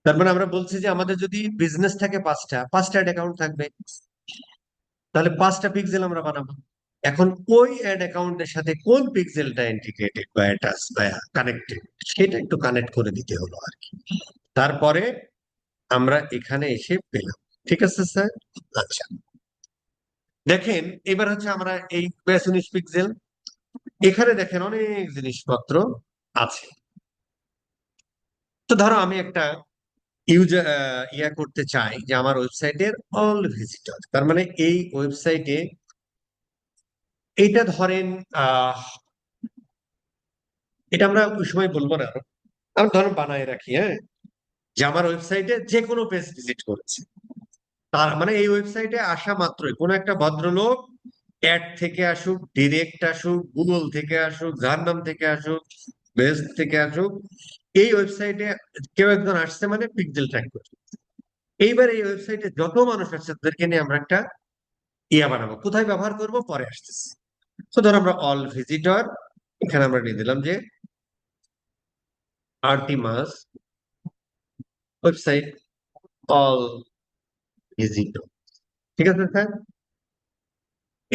তার মানে আমরা বলছি যে আমাদের যদি বিজনেস থাকে পাঁচটা, পাঁচটা অ্যাড অ্যাকাউন্ট থাকবে, তাহলে পাঁচটা পিক্সেল আমরা বানাবো। এখন ওই অ্যাড অ্যাকাউন্টের সাথে কোন পিক্সেলটা ইন্টিগ্রেটেড বা অ্যাটাচ বা কানেক্টেড, সেটা একটু কানেক্ট করে দিতে হলো আর কি। তারপরে আমরা এখানে এসে পেলাম। ঠিক আছে স্যার। আচ্ছা, দেখেন এবার হচ্ছে আমরা এই 19 পিক্সেল, এখানে দেখেন অনেক জিনিসপত্র আছে। তো ধরো আমি একটা ইউজার ইয়া করতে চাই যে আমার ওয়েবসাইটের অল ভিজিটর, তার মানে এই ওয়েবসাইটে এইটা ধরেন আহ এটা আমরা ওই সময় বলবো না, আমরা ধরেন বানায় রাখি, হ্যাঁ, যে আমার ওয়েবসাইটে যে কোনো পেজ ভিজিট করেছে। তার মানে এই ওয়েবসাইটে আসা মাত্রই কোনো একটা ভদ্রলোক অ্যাড থেকে আসুক, ডিরেক্ট আসুক, গুগল থেকে আসুক, যার নাম থেকে আসুক, বেস্ট থেকে আসুক, এই ওয়েবসাইটে কেউ একজন আসছে মানে পিক্সেল ট্র্যাক করছে। এইবার এই ওয়েবসাইটে যত মানুষ আসছে তাদেরকে নিয়ে আমরা একটা ইয়া বানাবো। কোথায় ব্যবহার করব পরে আসতেছি। তো ধর আমরা অল ভিজিটর, এখানে আমরা নিয়ে দিলাম যে আর্টিমাস ওয়েবসাইট অল ভিজিটর। ঠিক আছে স্যার?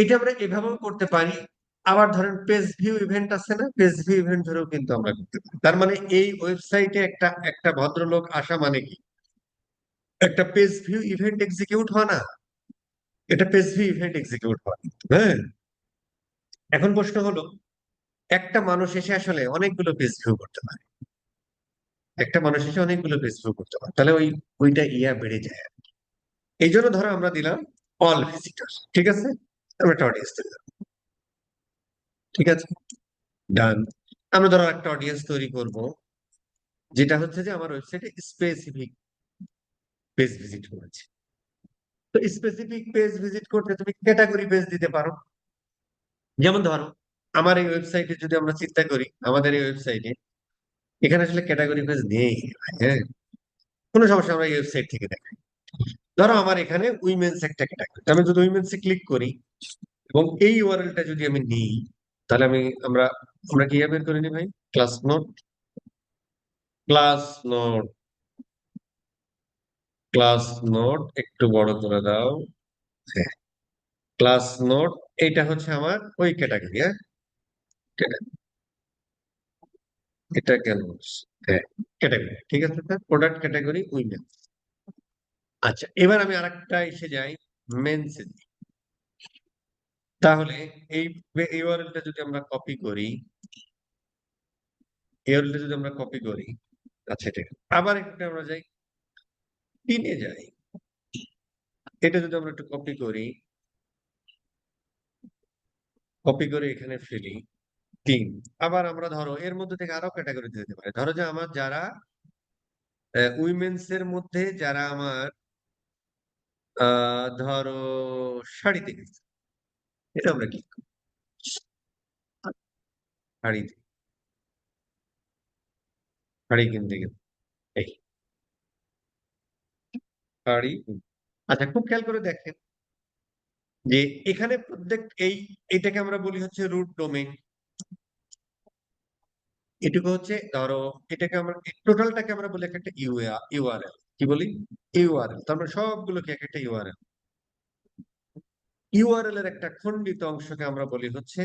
এটা আমরা এভাবেও করতে পারি। আবার ধরেন পেজ ভিউ ইভেন্ট আছে না, পেজ ভিউ ইভেন্ট ধরেও কিন্তু আমরা করতে পারি। তার মানে এই ওয়েবসাইটে একটা একটা ভদ্রলোক আসা মানে কি, একটা পেজ ভিউ ইভেন্ট এক্সিকিউট হয় না, এটা পেজ ভিউ ইভেন্ট এক্সিকিউট হয়। হ্যাঁ, এখন প্রশ্ন হলো, একটা মানুষ এসে আসলে অনেকগুলো পেজ ভিউ করতে পারে, একটা মানুষ এসে অনেকগুলো পেজ ভিউ করতে পারে, তাহলে ওইটা বেড়ে যায়। এই জন্য ধরো আমরা দিলাম অল ভিজিটর। ঠিক আছে, আমরা একটা অডিয়েন্স তৈরি করবো। ঠিক আছে, ডান। আমরা ধরো একটা অডিয়েন্স তৈরি করব, যেটা হচ্ছে যে আমার ওয়েবসাইটে স্পেসিফিক পেজ ভিজিট করেছে। তো স্পেসিফিক পেজ ভিজিট করতে তুমি ক্যাটাগরি পেজ দিতে পারো। যেমন ধরো আমার এই ওয়েবসাইটে যদি আমরা চিন্তা করি, আমাদের এই ওয়েবসাইটে এখানে আসলে ক্যাটাগরি পেজ নেই। হ্যাঁ, কোনো সমস্যা, আমরা এই ওয়েবসাইট থেকে দেখাই। ধরো আমার এখানে উইমেন্স একটা ক্যাটাগরি, আমি যদি উইমেন্সে ক্লিক করি এবং এই ইউআরএলটা যদি আমি নিই, তাহলে আমরা আমরা কি বের করে নিই ভাই? Class note, class note, class note একটু বড় করে দাও। হ্যাঁ, ক্লাস নোট, এটা হচ্ছে আমার ওই ক্যাটাগরি। হ্যাঁ, এটা কেন? হ্যাঁ, ক্যাটাগরি। ঠিক আছে স্যার, প্রোডাক্ট ক্যাটাগরি উইমেন। আচ্ছা, এবার আমি আরেকটা এসে যাই, মেন্সে। তাহলে এই ইউআরএলটা যদি আমরা কপি করি, ইউআরএলটা যদি আমরা কপি করি, আচ্ছা ঠিক আছে, আবার একটু আমরা যাই, তিনে যাই, এটা যদি আমরা একটু কপি করি, কপি করে এখানে ফেলি, তিন। আবার আমরা ধরো এর মধ্যে থেকে আরো ক্যাটাগরি দিতে পারি। ধরো যে আমার যারা উইমেন্স এর মধ্যে যারা আমার ধরো শাড়িতে গেছে, এটা আমরা কি শাড়িতে, শাড়ি কিনতে গেছে, এই শাড়ি। আচ্ছা, খুব খেয়াল করে দেখেন যে এখানে প্রত্যেক এইটাকে আমরা বলি হচ্ছে রুট ডোমেইন। এটুকু হচ্ছে ধরো, এটাকে আমরা টোটালটাকে আমরা বলি এক একটা ইউআরএল। কি বলি? ইউআরএল। তার মানে সবগুলোকে এক একটা ইউআরএল। ইউআরএল এর একটা খণ্ডিত অংশকে আমরা বলি হচ্ছে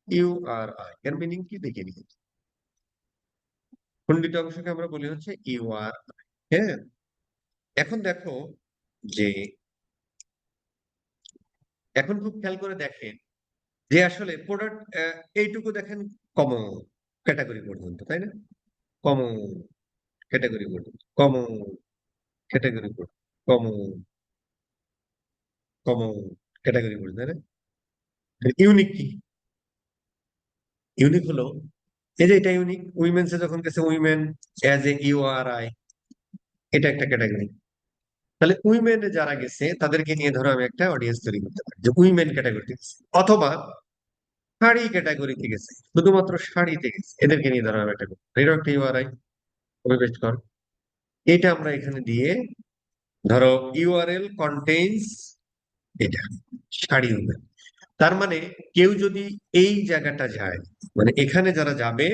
ইউআরআই। এর মিনিং কি দেখে নিই। খণ্ডিত অংশকে আমরা বলি হচ্ছে ইউআরআই। হ্যাঁ, এখন দেখো যে, এখন খুব খেয়াল করে দেখেন যে আসলে প্রোডাক্ট এইটুকু দেখেন কমন ক্যাটাগরি পর্যন্ত, তাই না? কমন ক্যাটাগরি পর্যন্ত, কমন ক্যাটাগরি পর্যন্ত, কমন কমন ক্যাটাগরি পর্যন্ত, তাই না? ইউনিক কি? ইউনিক হলো এই যে এটা ইউনিক, উইমেন্সে যখন গেছে উইমেন অ্যাজ এ ইউআরআই, এটা একটা ক্যাটাগরি। তাহলে উইমেন যারা গেছে তাদেরকে নিয়ে ধরো আমি একটা অডিয়েন্স তৈরি করতে পারি যে উইমেন ক্যাটাগরিতে গেছে, অথবা শাড়ি ক্যাটাগরিতে গেছে, শুধুমাত্র শাড়িতে গেছে, এদেরকে নিয়ে ধরো আমি একটা করবো। এটাও একটা ইউআরআই, কপি পেস্ট কর। এটা আমরা এখানে দিয়ে ধরো ইউআরএল কন্টেইনস এটা শাড়ি উইমেন। তার মানে কেউ যদি এই জায়গাটা যায়, মানে এখানে যারা যাবে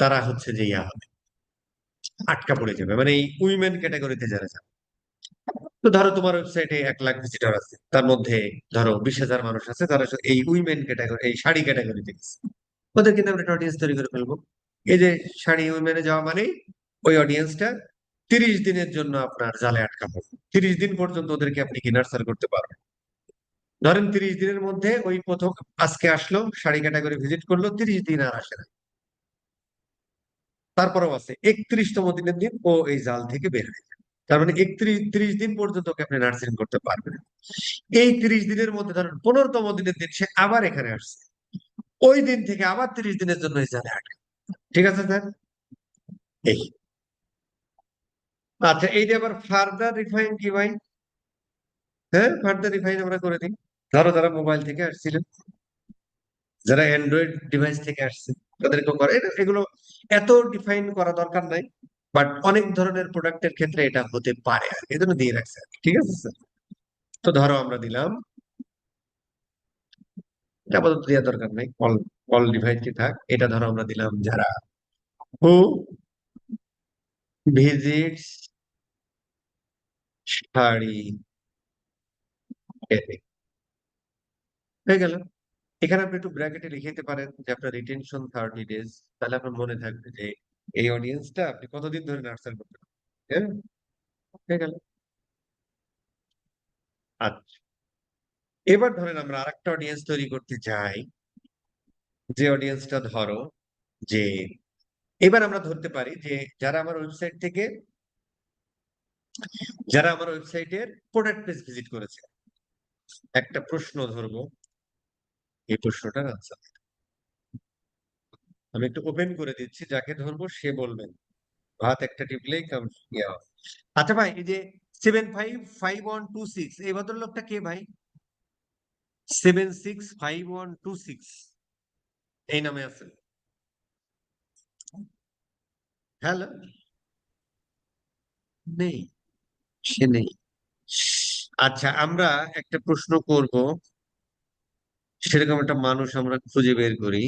তারা হচ্ছে যে হবে, আটকা পড়ে যাবে, মানে এই উইমেন ক্যাটাগরিতে যারা যাবে। তো ধরো তোমার ওয়েবসাইটে 1 লাখ ভিজিটর আছে, তার মধ্যে ধরো 20,000 মানুষ আছে যারা এই উইমেন ক্যাটাগরি, এই শাড়ি ক্যাটাগরিতে গেছে। ওদের কিন্তু আমরা একটা অডিয়েন্স তৈরি করে ফেলবো। এই যে শাড়ি উইমেনে যাওয়া মানে ওই অডিয়েন্সটা 30 দিনের জন্য আপনার জালে আটকা পড়বে। 30 দিন পর্যন্ত ওদেরকে আপনি কি নার্সার করতে পারবেন। ধরেন 30 দিনের মধ্যে ওই প্রথম আজকে আসলো, শাড়ি ক্যাটাগরি ভিজিট করলো, 30 দিন আর আসে না, তারপরেও আছে 31তম দিনের দিন ও এই জাল থেকে বের হয়ে যায়। তার মানে 30 দিন পর্যন্ত ওকে আপনি নার্সিং করতে পারবেন। এই 30 দিনের মধ্যে ধরেন 15তম দিনের দিন সে আবার এখানে আসছে, ওই দিন থেকে আবার 30 দিনের জন্য এই জালে আটকে। ঠিক আছে স্যার? এই, আচ্ছা, এই যে আবার ফার্দার রিফাইন কি ভাই? হ্যাঁ, ফার্দার রিফাইন আমরা করে দিই। ধরো যারা মোবাইল থেকে আসছিলেন, যারা অ্যান্ড্রয়েড ডিভাইস থেকে আসছে, তাদেরকেও করে এগুলো, এত ডিফাইন করা দরকার নাই। বাট অনেক ধরনের প্রোডাক্টের ক্ষেত্রে এটা হতে পারে, আর এই জন্য দিয়ে রাখছে আর কি। ঠিক আছে স্যার? তো ধরো আমরা দিলাম, এটা আপাতত দেওয়ার দরকার নাই, অল অল ডিভাইস কি থাক। এটা ধরো আমরা দিলাম যারা হু ভিজিটস শাড়ি এতে হয়ে গেল। এখানে আপনি একটু ব্র্যাকেটে লিখে দিতে পারেন যে আপনার রিটেনশন 30 days, তাহলে আপনার মনে থাকবে যে এই অডিয়েন্সটা আপনি কতদিন ধরে নার্সাল করতে পারেন। হ্যাঁ, হয়ে গেল। আচ্ছা, এবার ধরেন আমরা আরেকটা অডিয়েন্স তৈরি করতে চাই, যে অডিয়েন্সটা ধরো যে এবার আমরা ধরতে পারি যে যারা আমার ওয়েবসাইট থেকে, যারা আমার ওয়েবসাইটের প্রোডাক্ট পেজ ভিজিট করেছে। একটা প্রশ্ন ধরবো, এই প্রশ্নটার আনসার আমি একটু ওপেন করে দিচ্ছি, যাকে ধরবো সে বলবেন। ভাত একটা টিপলেই কাম ইয়া হবে। আচ্ছা ভাই, এই যে 755126 এই ভদ্রলোকটা কে ভাই? 765126 এই নামে আছে? হ্যালো, নেই, সে নেই। আচ্ছা, আমরা একটা প্রশ্ন করব, সেরকম একটা মানুষ আমরা খুঁজে বের করি।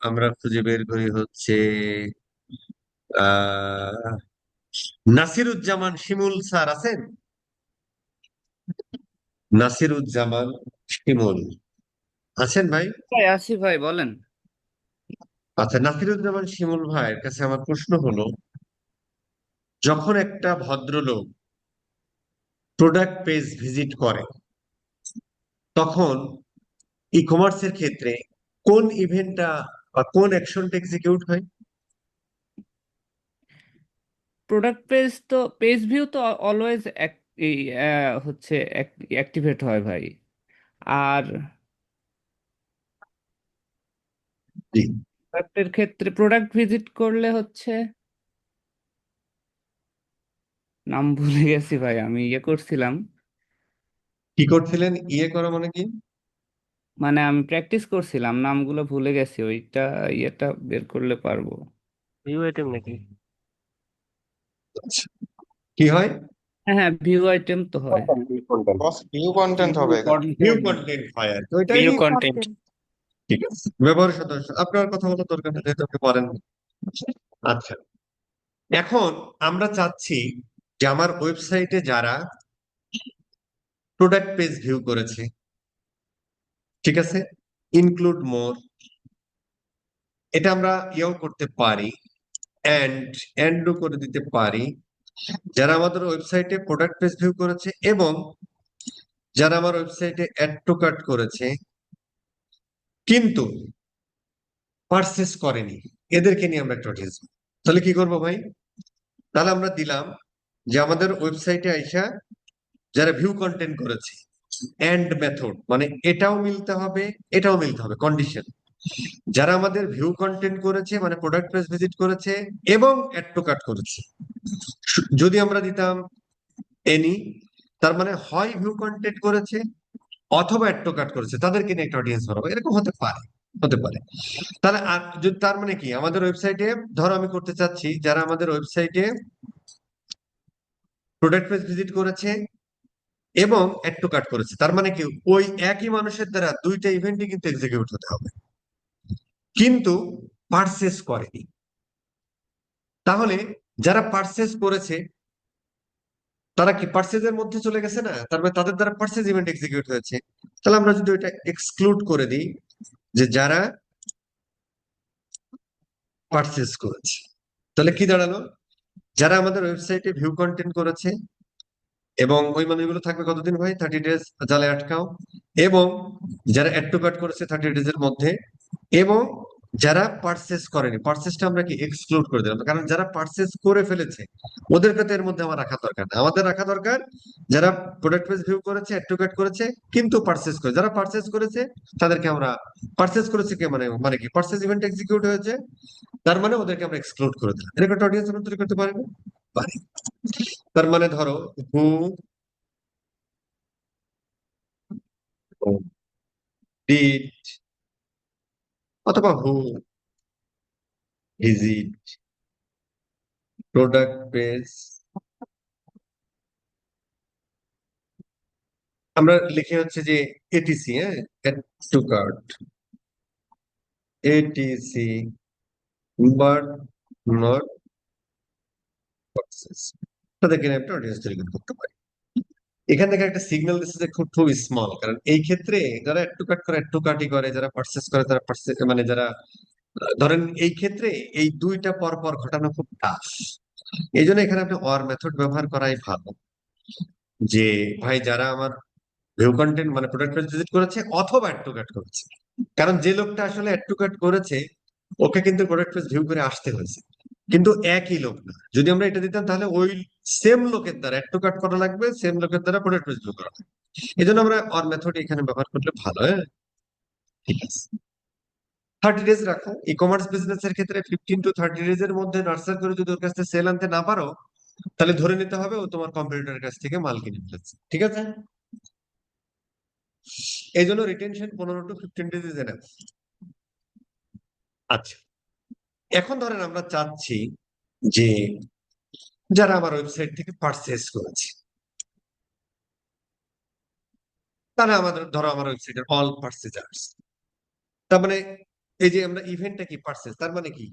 আমরা খুঁজে বের করি হচ্ছে আহ নাসিরুজ্জামান শিমুল স্যার আছেন? নাসিরুজ্জামান শিমুল আছেন ভাই? ভাই আছি ভাই, বলেন। আচ্ছা, নাসিরুজ্জামান শিমুল ভাইয়ের কাছে আমার প্রশ্ন হলো, যখন একটা ভদ্রলোক প্রোডাক্ট পেজ ভিজিট করে, তখন ই কমার্সের ক্ষেত্রে কোন ইভেন্টটা বা কোন অ্যাকশনটা এক্সিকিউট হয়? প্রোডাক্ট পেজ তো, পেজ ভিউ তো অলওয়েজ এই হচ্ছে অ্যাক্টিভেট হয় ভাই। আর জি। প্রোডাক্টের ক্ষেত্রে প্রোডাক্ট ভিজিট করলে হচ্ছে, নাম ভুলে গেছি ভাই, আমি ইয়ে করছিলাম। কি করছিলেন? ইয়ে করা মানে কি? মানে আমি প্র্যাকটিস করছিলাম, নামগুলো ভুলে গেছি, ওইটা ইয়েটা বের করলে পারবো। ভিউ আইটেম নাকি? আচ্ছা, কি হয়? হ্যাঁ হ্যাঁ, ভিউ আইটেম তো হয়। বস ভিউ কন্টেন্ট হবে এখানে। New content. কন্টেন্ট হয় আর কি, ওইটাই। View content. ঠিক আছে, ব্যবহার সদস্য আপনার কথা বলার দরকার নেই, যেহেতু আপনি পারেন। আচ্ছা, এখন আমরা চাচ্ছি যে আমার ওয়েবসাইটে যারা প্রোডাক্ট পেজ ভিউ করেছে, ঠিক আছে, ইনক্লুড মোর, এটা আমরা ইয়েও করতে পারি, এন্ডও করে দিতে পারি, যারা আমাদের ওয়েবসাইটে প্রোডাক্ট পেজ ভিউ করেছে এবং যারা আমার ওয়েবসাইটে অ্যাড টু কার্ট করেছে কিন্তু পারচেস করেনি, এদেরকে নিয়ে আমরা একটা অডিয়েন্স। তাহলে কি করবো ভাই? তাহলে আমরা দিলাম যে আমাদের ওয়েবসাইটে আইসা যারা ভিউ কন্টেন্ট করেছে, এন্ড মেথড মানে এটাও মিলতে হবে, এটাও মিলতে হবে, কন্ডিশন। যারা আমাদের ভিউ কন্টেন্ট করেছে মানে প্রোডাক্ট পেজ ভিজিট করেছে এবং অ্যাড টু কার্ট করেছে, যদি আমরা দিতাম এনি, তার মানে হয় ভিউ কন্টেন্ট করেছে অথবা অ্যাড টু কার্ট করেছে, তাদেরকে নিয়ে একটা অডিয়েন্স বানাবো, এরকম হতে পারে, হতে পারে। তাহলে যদি তার মানে কি, আমাদের ওয়েবসাইটে ধরো আমি করতে চাচ্ছি যারা আমাদের ওয়েবসাইটে প্রোডাক্ট পেজ ভিজিট করেছে এবং অ্যাড টু কার্ট করেছে, তার মানে কি ওই একই মানুষের দ্বারা দুইটা ইভেন্টই কিন্তু এক্সিকিউট হতে হবে, কিন্তু পারচেস করেনি। তাহলে যারা পারচেস করেছে তারা কি পারচেজের মধ্যে চলে গেছে না, তার মানে তাদের দ্বারা পারচেজ ইভেন্ট এক্সিকিউট হয়েছে। তাহলে আমরা যদি ওইটা এক্সক্লুড করে দিই, যে যারা পারচেস করেছে, তাহলে কি দাঁড়ালো? যারা আমাদের ওয়েবসাইটে ভিউ কন্টেন্ট করেছে এবং ওই মানুষগুলো থাকবে কতদিন ভাই? 30 days, জালে আটকাও। এবং যারা অ্যাড টু কার্ট করেছে 30 days এর মধ্যে, এবং যারা পারচেস করেনি, পারচেসটা আমরা কি এক্সক্লুড করে দিলাম, কারণ যারা পারচেস করে ফেলেছে ওদেরকে তো এর মধ্যে আমার রাখা দরকার না, আমাদের রাখা দরকার যারা প্রোডাক্ট পেজ ভিউ করেছে, অ্যাড টু কার্ট করেছে কিন্তু পারচেস করে, যারা পারচেস করেছে তাদেরকে আমরা, পারচেস করেছে কে মানে মানে কি পারচেস ইভেন্ট এক্সিকিউট হয়েছে, তার মানে ওদেরকে আমরা এক্সক্লুড করে দিলাম। এরকম একটা অডিয়েন্স আমরা তৈরি করতে পারি না? পারি। তার মানে ধরো হু ডিড অথবা হু ভিজিট প্রোডাক্ট পেজ, আমরা লিখে হচ্ছে যে এটিসি, হ্যাঁ, add to cart, ATC, but not purchase, তাদেরকে নিয়ে একটা অডিয়েন্স তৈরি করতে পারি। এখান থেকে একটা সিগন্যাল দিচ্ছে যে খুব খুব স্মল, কারণ এই ক্ষেত্রে যারা একটু কাট করে একটু কাটি করে, যারা পার্সেস করে তারা পার্সেস মানে যারা ধরেন এই ক্ষেত্রে এই দুইটা পর পর ঘটানো খুব টাফ। এই জন্য এখানে আপনি অর মেথড ব্যবহার করাই ভালো, যে ভাই যারা আমার ভিউ কন্টেন্ট মানে প্রোডাক্ট পেজ ভিজিট করেছে অথবা অ্যাড টু কাট করেছে, কারণ যে লোকটা আসলে অ্যাড টু কাট করেছে ওকে কিন্তু প্রোডাক্ট পেজ ভিউ করে আসতে হয়েছে, কিন্তু একই লোক না। যদি আমরা এটা দিতাম তাহলে ওই সেম লোকের দ্বারা অ্যাড টু কাট করা লাগবে, সেম লোকের দ্বারা প্রোডাক্ট পেজ ভিউ করা লাগবে। এই জন্য আমরা অর মেথড এখানে ব্যবহার করলে ভালো। হ্যাঁ, ঠিক আছে। 30 ডেজ রাখো। ই কমার্স বিজনেস এর ক্ষেত্রে 15 to 30 ডেজ এর মধ্যে নার্সার করে যদি ওর কাছ থেকে সেল আনতে না পারো, তাহলে ধরে নিতে হবে ও তোমার কম্পিউটারের কাছ থেকে মাল কিনে ফেলেছে, ঠিক আছে। এই জন্য retention 15 to 15 days is enough. আচ্ছা, এখন ধরেন আমরা চাচ্ছি যে যারা আমার ওয়েবসাইট থেকে পারচেস করেছে, তারা আমাদের ধরো আমার ওয়েবসাইটের অল পারচেজার্স। তার মানে এই যে আমরা ইভেন্টটা কি পারচেস, তার মানে কি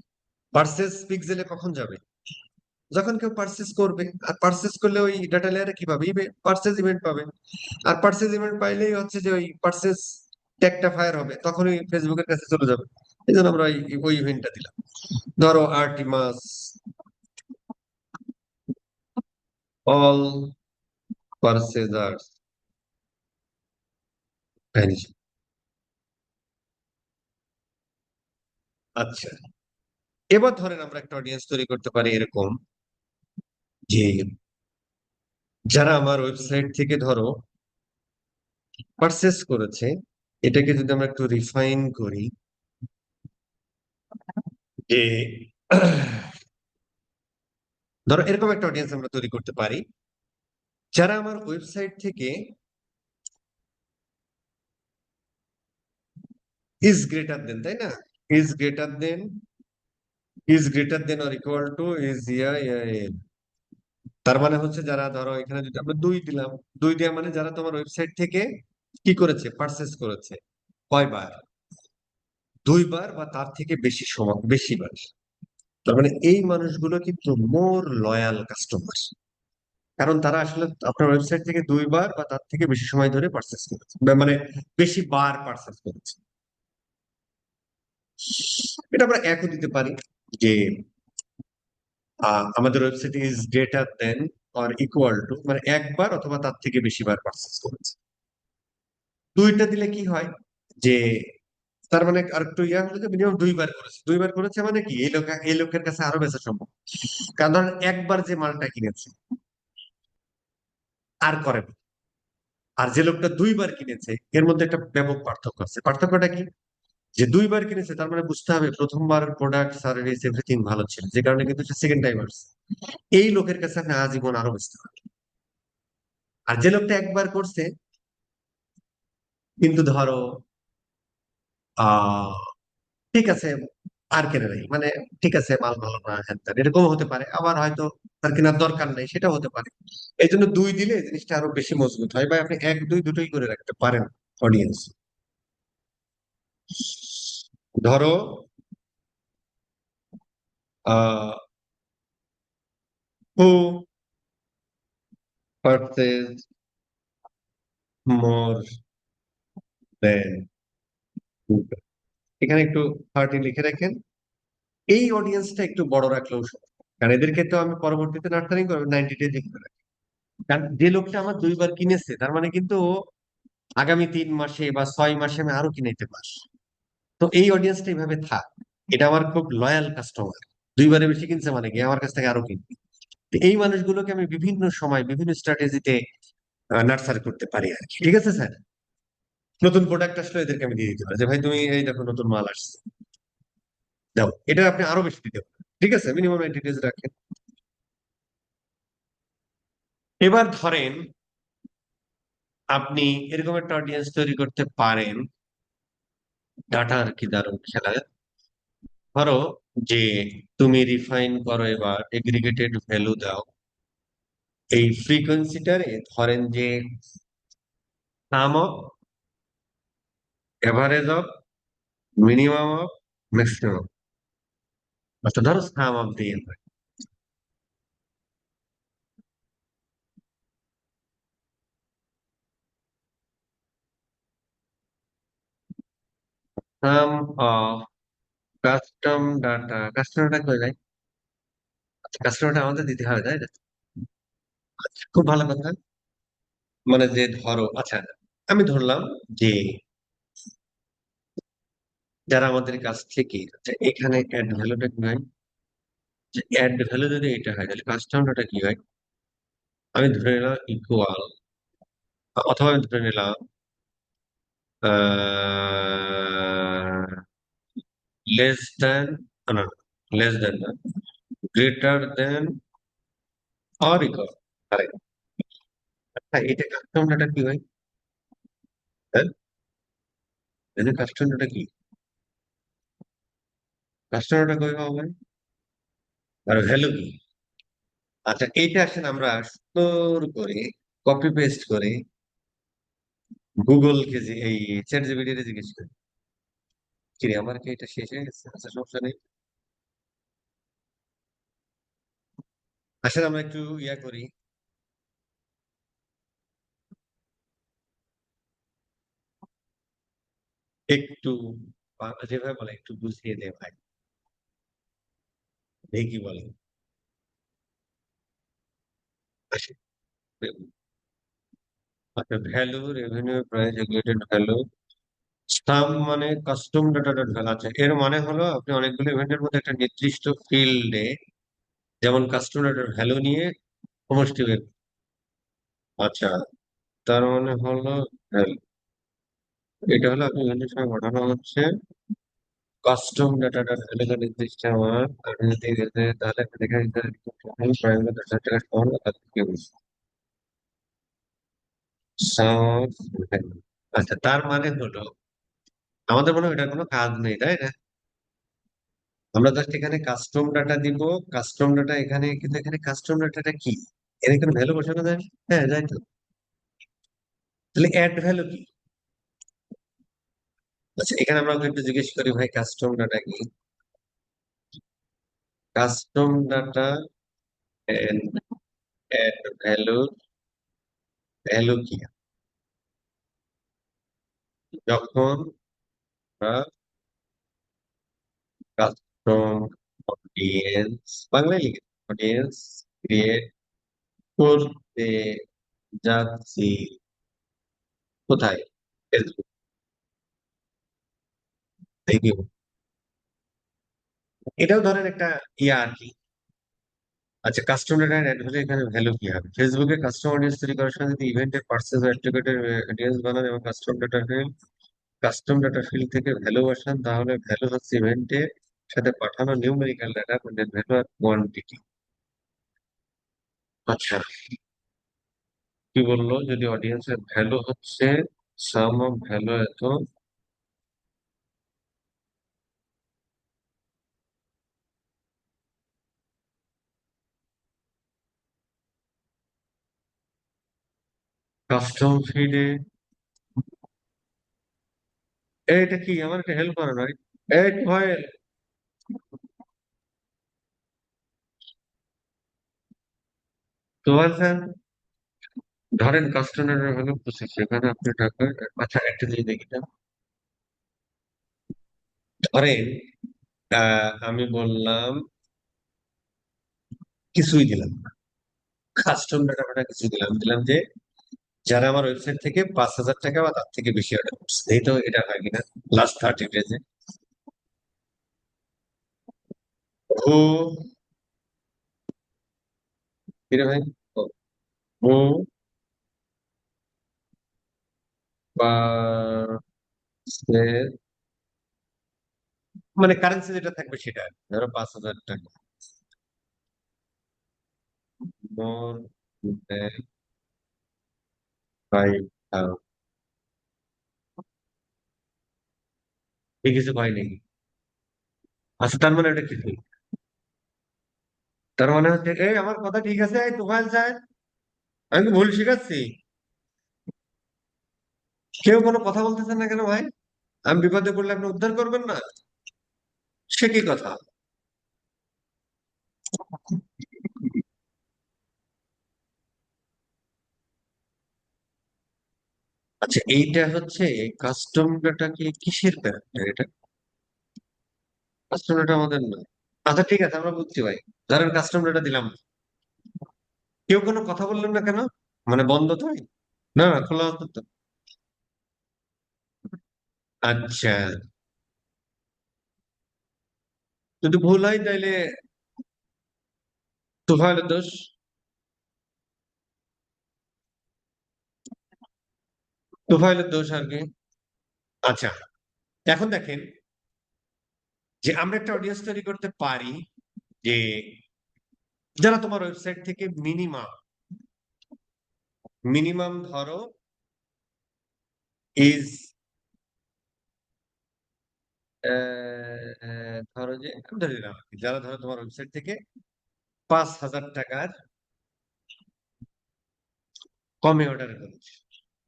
পারচেস পিক্সেলে কখন যাবে, যখন কেউ পারচেস করবে। আর পারচেস করলে ওই ডাটা লেয়ারে কি পাবে, পারচেস ইভেন্ট পাবে। আর পারচেস ইভেন্ট পাইলেই হচ্ছে যে ওই পারচেস ট্যাগটা ফায়ার হবে, তখনই ফেসবুকের কাছে চলে যাবে। এই জন্য আমরা ওই ইভেন্টটা দিলাম। ধরো আর্টিমাস অল পারচেজার্স ভ্যানিশ। আচ্ছা, এবার ধরেন আমরা একটা অডিয়েন্স তৈরি করতে পারি এরকম, যে যারা আমার ওয়েবসাইট থেকে ধরো পারচেস করেছে, এটাকে যদি আমরা একটু রিফাইন করি, যে ধরো এরকম একটা অডিয়েন্স আমরা তৈরি করতে পারি, যারা আমার ওয়েবসাইট থেকে ইজ গ্রেটার দেন, তাই না, is greater then, is greater than or equal two is তার মানে হচ্ছে যারা ধরো এখানে যদি আমরা 2 দিলাম, 2 দেওয়া মানে যারা তোমার ওয়েবসাইট থেকে কি করেছে, পারচেস করেছে কয়বার, 2 বার বা তার থেকে বেশি সময়, বেশি বার। তার মানে এই মানুষগুলো কিন্তু মোর লয়াল কাস্টমার, কারণ তারা আসলে আপনার ওয়েবসাইট থেকে 2 বার বা তার থেকে বেশি সময় ধরে পারচেস করেছে, মানে বেশি বার পারচেস করেছে। এটা আমরা একও দিতে পারি, যে আমাদের website is greater than or equal two, মানে একবার অথবা তার থেকে বেশি বার পারচেস করেছে। 2টা দিলে কি হয়, যে তার মানে আর একটু ইয়া হলো যে মিনিমাম 2 বার করেছে, 2 বার করেছে মানে কি এই লোকের কাছে আরো বেচা সম্ভব। কারণ ধরেন একবার যে মালটা কিনেছে আর করে না। আর যে লোকটা 2 বার কিনেছে এর মধ্যে একটা ব্যাপক পার্থক্য আছে। পার্থক্যটা কি, যে 2 বার কিনেছে তার মানে বুঝতে হবে প্রথমবার প্রোডাক্ট সার্ভিস এভরিথিং ভালো ছিল, যে কারণে কিন্তু সে সেকেন্ড টাইম আসছে। এই লোকের কাছে আপনি আজীবন আরো বেচতে পারেন। আর যে লোকটা একবার করছে কিন্তু ধরো আহ ঠিক আছে আর কেনে নাই, মানে ঠিক আছে মাল ভালো না, হ্যান ত্যান, এরকম হতে পারে। আবার হয়তো তার কেনার দরকার নাই, সেটা হতে পারে। এই জন্য 2 দিলে জিনিসটা আরো বেশি মজবুত হয়, বা আপনি 1 2 দুটোই করে রাখতে পারেন অডিয়েন্স। ধরো আহ হু পারচেজ মোর দেন, এখানে একটু 30 লিখে রাখেন। এই অডিয়েন্সটা একটু বড় রাখলেও সমস্যা নেই। কারণ এদেরকে তো আমি পরবর্তীতে নার্সারিং করবো 90 ডেজ লিখে রাখি। কারণ যে লোকটা আমার 2 বার কিনেছে তার মানে কিন্তু ও আগামী 3 মাসে বা 6 মাসে আমি আরো কিনাইতে পারি। তো এই অডিয়েন্সটা এইভাবে থাক, এটা আমার খুব লয়াল কাস্টমার, 2 বারের বেশি কিনছে মানে কি আমার কাছ থেকে আরো কিনবে। তো এই মানুষগুলোকে আমি বিভিন্ন সময় বিভিন্ন স্ট্র্যাটেজিতে নার্সারি করতে পারি আর কি, ঠিক আছে স্যার। নতুন প্রোডাক্ট আসলে এদেরকে আমি দিয়ে দিতে পারি, যে ভাই তুমি এই দেখো নতুন মাল আসছে, দাও। এটা আপনি আরো বেশি দিতে পারেন, ঠিক আছে, মিনিমাম 90 ডেজ রাখেন। এবার ধরেন আপনি এরকম একটা অডিয়েন্স তৈরি করতে পারেন, ডাটা আর কি দারুণ খেলা। ধরো যে তুমি রিফাইন করো, এবার এগ্রিগেটেড ভ্যালু দাও এই ফ্রিকোয়েন্সিটারে, ধরেন যে sum of, average of, minimum of, maximum. আচ্ছা ধরো সাম অফ দিয়ে হয়। . সাম অফ কাস্টম ডাটা, কাস্টমারটা কই ভাই? কাস্টমারটা আমাদের দিতে হবে তাই না? আচ্ছা, খুব ভালো কথা। মানে যে ধরো, আচ্ছা আমি ধরলাম যে যারা আমাদের কাছ থেকে, আচ্ছা এখানে অ্যাড ভ্যালুটা কি হয়? যে অ্যাড ভ্যালু যদি এটা হয় তাহলে কাস্টম ডাটা কি হয়? আমি ধরে নিলাম ইকুয়াল, অথবা আমি ধরে নিলাম লেস দেন, না লেস দেন না, গ্রেটার দেন অর ইকুয়াল। আচ্ছা এটা কাস্টম ডাটা কি হয়? হ্যাঁ, কাস্টম ডাটা কি? কাস্টম ডাটা কই পাবো ভাই? আর ভ্যালু কি? আচ্ছা এইটা আসেন আমরা সুন্দর করে কপি পেস্ট করে গুগলকে, যে এই চ্যাট জিপিটি জিজ্ঞেস করি, কিরে আমার কি এটা শেষ হয়ে গেছে? আচ্ছা সমস্যা নেই, আসেন আমরা একটু ইয়া করি, একটু যেভাবে বলে একটু বুঝিয়ে দে ভাই, দেখি কি বলে। আসেন, আচ্ছা value, revenue, price, regulated value, sum মানে কাস্টম ডাটা ডট ভ্যালু। আচ্ছা এর মানে হলো আপনি অনেকগুলো ইভেন্টের মধ্যে একটা নির্দিষ্ট ফিল্ডে, যেমন কাস্টম ডাটার ভ্যালু নিয়ে সমষ্টি বের। আচ্ছা তার মানে হলো value। এটা হলো আপনি ইভেন্টের সময় ঘটানো হচ্ছে কাস্টম ডাটাটা ভ্যালু নির্দিষ্ট আমার, আমি যদি তাহলে আপনি দেখে নিতে প্রাইমারি 10,000 টাকা সমান কি বলছি সাম। আচ্ছা তার মানে হলো আমাদের মনে হয় এটার কোনো কাজ নেই তাই না? আমরা জাস্ট এখানে কাস্টম ডাটা দিব, কাস্টম ডাটা এখানে, কিন্তু এখানে কাস্টম ডাটাটা কি? এর এখানে ভ্যালু বসানো যায়? হ্যাঁ যাই তো। তাহলে অ্যাড ভ্যালু কি? আচ্ছা এখানে আমরা ওকে একটু জিজ্ঞেস করি ভাই কাস্টম ডাটা কি? Custom data and add value, value কি? যখন আমরা কাস্টম অডিয়েন্স, বাংলায় লিখে অডিয়েন্স ক্রিয়েট করতে যাচ্ছি, কোথায়? ফেসবুক। দেখি এটাও ধরেন একটা ইয়া আর কি। আচ্ছা কাস্টম ডাটা অ্যাড ভ্যালু, এখানে ভ্যালু কি হবে? ফেসবুকে কাস্টম অডিয়েন্স তৈরি করার সময় যদি ইভেন্টের পার্সেস অ্যাট্রিবিউটের অডিয়েন্স বানান এবং কাস্টম ডাটা ফিল্ড থেকে ভ্যালু বসান, তাহলে ভ্যালু হচ্ছে ইভেন্টের সাথে পাঠানো নিউমেরিক্যাল ডাটা, ভ্যালু আর কোয়ান্টিটি। আচ্ছা কি বললো, যদি অডিয়েন্সের ভ্যালু হচ্ছে সাম অফ ভ্যালু এত, কাস্টম ফিডে, এটা কি আমার একটা হেল্প করে ভাই? এই ভাই তো বলছেন, ধরেন কাস্টমারের ভ্যালু 25, সেখানে আপনি টাকা, আচ্ছা একটা জিনিস দেখি না। ধরেন আমি বললাম কিছুই দিলাম না, কাস্টম ডাটা ফাটা কিছু দিলাম, দিলাম যে যারা আমার ওয়েবসাইট থেকে 5,000 টাকা বা তার থেকে বেশি অর্ডার করছে, এই তো এটা হয় কিনা লাস্ট 30 ডেজে। হু, কিরে ভাই, হু মানে কারেন্সি যেটা থাকবে সেটা, ধরো 5,000 টাকা, মোর দেন 5,000, এই কিছু হয় নাকি? আচ্ছা তার মানে এটা কিছু, তার মানে হচ্ছে এই আমার কথা ঠিক আছে, এই তুফাইল সাহেব, আমি কি ভুল শিখাচ্ছি? কেউ কোনো কথা বলতেছেন না কেন ভাই? আমি বিপদে পড়লে আপনি উদ্ধার করবেন না? সে কি কথা? আচ্ছা, এইটা হচ্ছে কাস্টম ডাটাকে কিসের প্যারামিটার? এটা কাস্টম ডাটা আমাদের না। আচ্ছা ঠিক আছে, আমরা বুঝছি ভাই। ধরেন কাস্টম ডাটা দিলাম, কেউ কোনো কথা বললেন না কেন? মানে বন্ধ তো? না না, খোলা হতো তো। আচ্ছা, যদি ভুল হয় তাইলে তোফায়েলের দোষ। তোফায়েলের দোষ আর কি। আচ্ছা, এখন দেখেন যে আমরা একটা অডিয়েন্স তৈরি করতে পারি যে যারা তোমার ওয়েবসাইট থেকে মিনিমাম মিনিমাম ধরো ইজ ধরো যে আমি ধরে নিলাম আর কি, যারা ধরো তোমার ওয়েবসাইট থেকে 5,000 টাকার কমে অর্ডার করেছে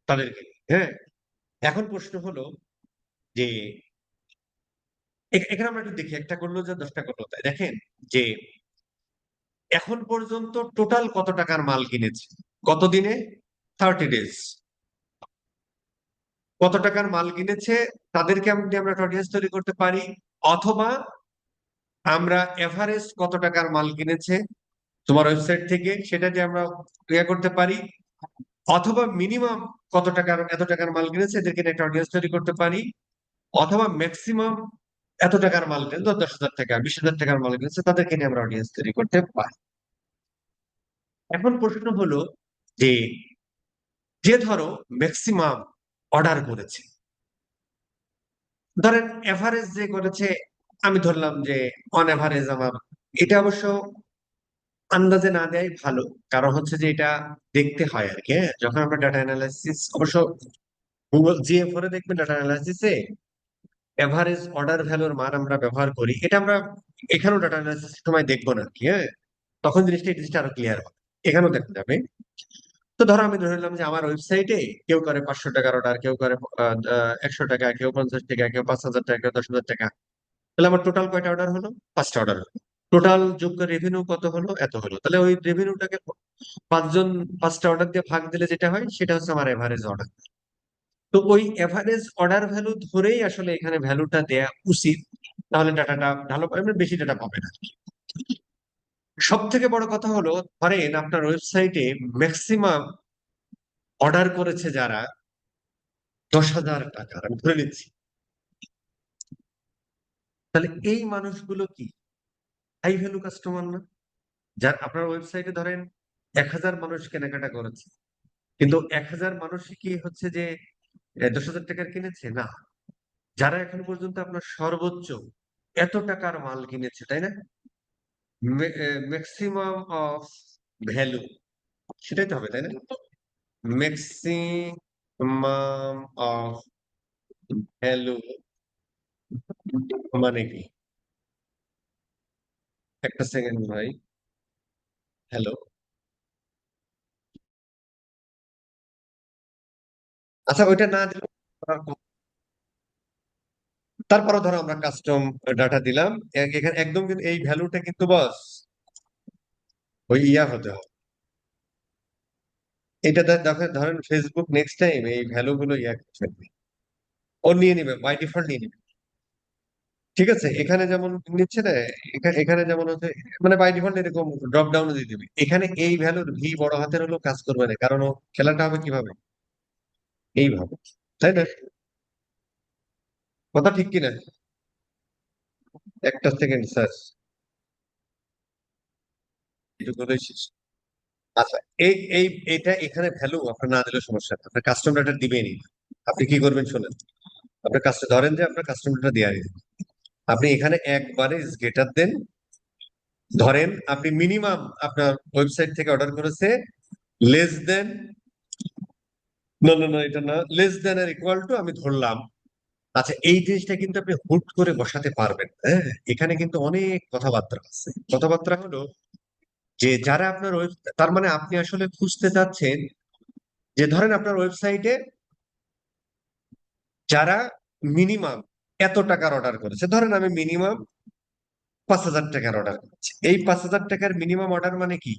তাদেরকে, হ্যাঁ। এখন প্রশ্ন হলো যে এখানে আমরা একটু দেখি, একটা করলো যে 10টা করলো তাই। দেখেন যে এখন পর্যন্ত টোটাল কত টাকার মাল কিনেছে, কত দিনে, 30 ডেজ, কত টাকার মাল কিনেছে তাদেরকে আমরা একটা অডিয়েন্স তৈরি করতে পারি। অথবা আমরা এভারেজ কত টাকার মাল কিনেছে তোমার ওয়েবসাইট থেকে সেটা দিয়ে আমরা ইয়ে করতে পারি। অথবা মিনিমাম কত টাকার, এত টাকার মাল কিনেছে এদেরকে নিয়ে একটা অডিয়েন্স তৈরি করতে পারি। অথবা ম্যাক্সিমাম এত টাকার মাল কিনেছে, 10,000 টাকা 20,000 টাকার মাল কিনেছে তাদেরকে নিয়ে আমরা অডিয়েন্স তৈরি করতে পারি। এখন প্রশ্ন হলো যে যে ধরো ম্যাক্সিমাম অর্ডার করেছে, ধরেন এভারেজ যে করেছে, আমি ধরলাম যে অন এভারেজ আমার, এটা অবশ্য আন্দাজে না দেয় ভালো। কারণ হচ্ছে যে এটা দেখতে হয় আর কি, হ্যাঁ। যখন আমরা ডাটা অ্যানালাইসিস, অবশ্য গুগল জিএফ এ দেখবেন ডাটা অ্যানালাইসিসে এভারেজ অর্ডার ভ্যালুর মান আমরা ব্যবহার করি। এটা আমরা এখানেও ডাটা অ্যানালাইসিস সময় দেখবো না আর কি, হ্যাঁ। তখন এই জিনিসটা আরো ক্লিয়ার হবে, এখানেও দেখা যাবে। তো ধরো আমি ধরে নিলাম যে আমার ওয়েবসাইটে কেউ করে 500 টাকার অর্ডার, কেউ করে 100 টাকা, কেউ 50 টাকা, কেউ 5,000 টাকা, কেউ 10,000 টাকা। তাহলে আমার টোটাল কয়টা অর্ডার হলো? 5টা অর্ডার হলো। টোটাল যোগ্য রেভিনিউ কত হলো? এত হলো। তাহলে ওই রেভিনিউটাকে 5 জন 5টা অর্ডার দিয়ে ভাগ দিলে যেটা হয় সেটা হচ্ছে আমার এভারেজ অর্ডার। তো ওই এভারেজ অর্ডার ভ্যালু ধরেই আসলে এখানে ভ্যালুটা দেয়া উচিত, তাহলে ডাটাটা ভালো পাবে, বেশি ডাটা পাবে না। সব থেকে বড় কথা হলো, ধরেন আপনার ওয়েবসাইটে ম্যাক্সিমাম অর্ডার করেছে যারা 10,000 টাকার, আমি ধরে নিচ্ছি, তাহলে এই মানুষগুলো কি হাই ভ্যালু কাস্টমার না? যার আপনার ওয়েবসাইটে ধরেন 1,000 মানুষ কেনাকাটা করেছে, কিন্তু 1,000 মানুষ কি হচ্ছে যে 10,000 টাকার কিনেছে না। যারা এখন পর্যন্ত আপনার সর্বোচ্চ এত টাকার মাল কিনেছে, তাই না, ম্যাক্সিমাম অফ ভ্যালু, সেটাই তো হবে তাই না? ম্যাক্সিমাম অফ ভ্যালু মানে কি? একটা সেকেন্ড ভাই, হ্যালো। আচ্ছা, ওইটা না দিলে তারপরে ধরো আমরা কাস্টম ডাটা দিলাম, এখানে একদম কিন্তু এই ভ্যালুটা কিন্তু বস ওই ইয়া হতে হবে। এটা দেখো, ধরেন ফেসবুক নেক্সট টাইম এই ভ্যালু গুলো ইয়া করবে, ও নিয়ে নিবে, বাই ডিফল্ট নিয়ে নিবে। ঠিক আছে, এখানে যেমন নিচ্ছে না, এখানে যেমন হচ্ছে, মানে বাই ডিফল্ট এরকম ড্রপ ডাউন দিয়ে দিবে। এখানে এই ভ্যালুর ভি বড় হাতের হলেও কাজ করবে না, কারণ ও খেলাটা হবে কিভাবে, এইভাবে, তাই না? কথা ঠিক কিনা? একটা সেকেন্ড স্যার, এটুকুই শেষ। আচ্ছা, এই এই এটা এখানে ভ্যালু আপনার না দিলে সমস্যা নেই, আপনার কাস্টম ডাটা দিবেনই। আপনি কি করবেন শোনেন, আপনার কাস্টম ধরেন যে আপনার কাস্টম ডাটা দেওয়া নেই, আপনি এখানে একবারে গেটার দেন। ধরেন আপনি মিনিমাম আপনার ওয়েবসাইট থেকে অর্ডার করেছে লেস দেন, না না না এটা না, less than or equal to আমি ধরলাম। আচ্ছা, এই জিনিসটা কিন্তু আপনি হুট করে বসাতে পারবেন, হ্যাঁ। এখানে কিন্তু অনেক কথাবার্তা আছে। কথাবার্তা হলো যে যারা আপনার তার মানে আপনি আসলে খুঁজতে চাচ্ছেন যে ধরেন আপনার ওয়েবসাইটে যারা মিনিমাম এত টাকার অর্ডার করেছে, ধরেন আমি মিনিমাম 5,000 টাকার অর্ডার করেছি। এই 5,000 টাকার মিনিমাম অর্ডার মানে কি,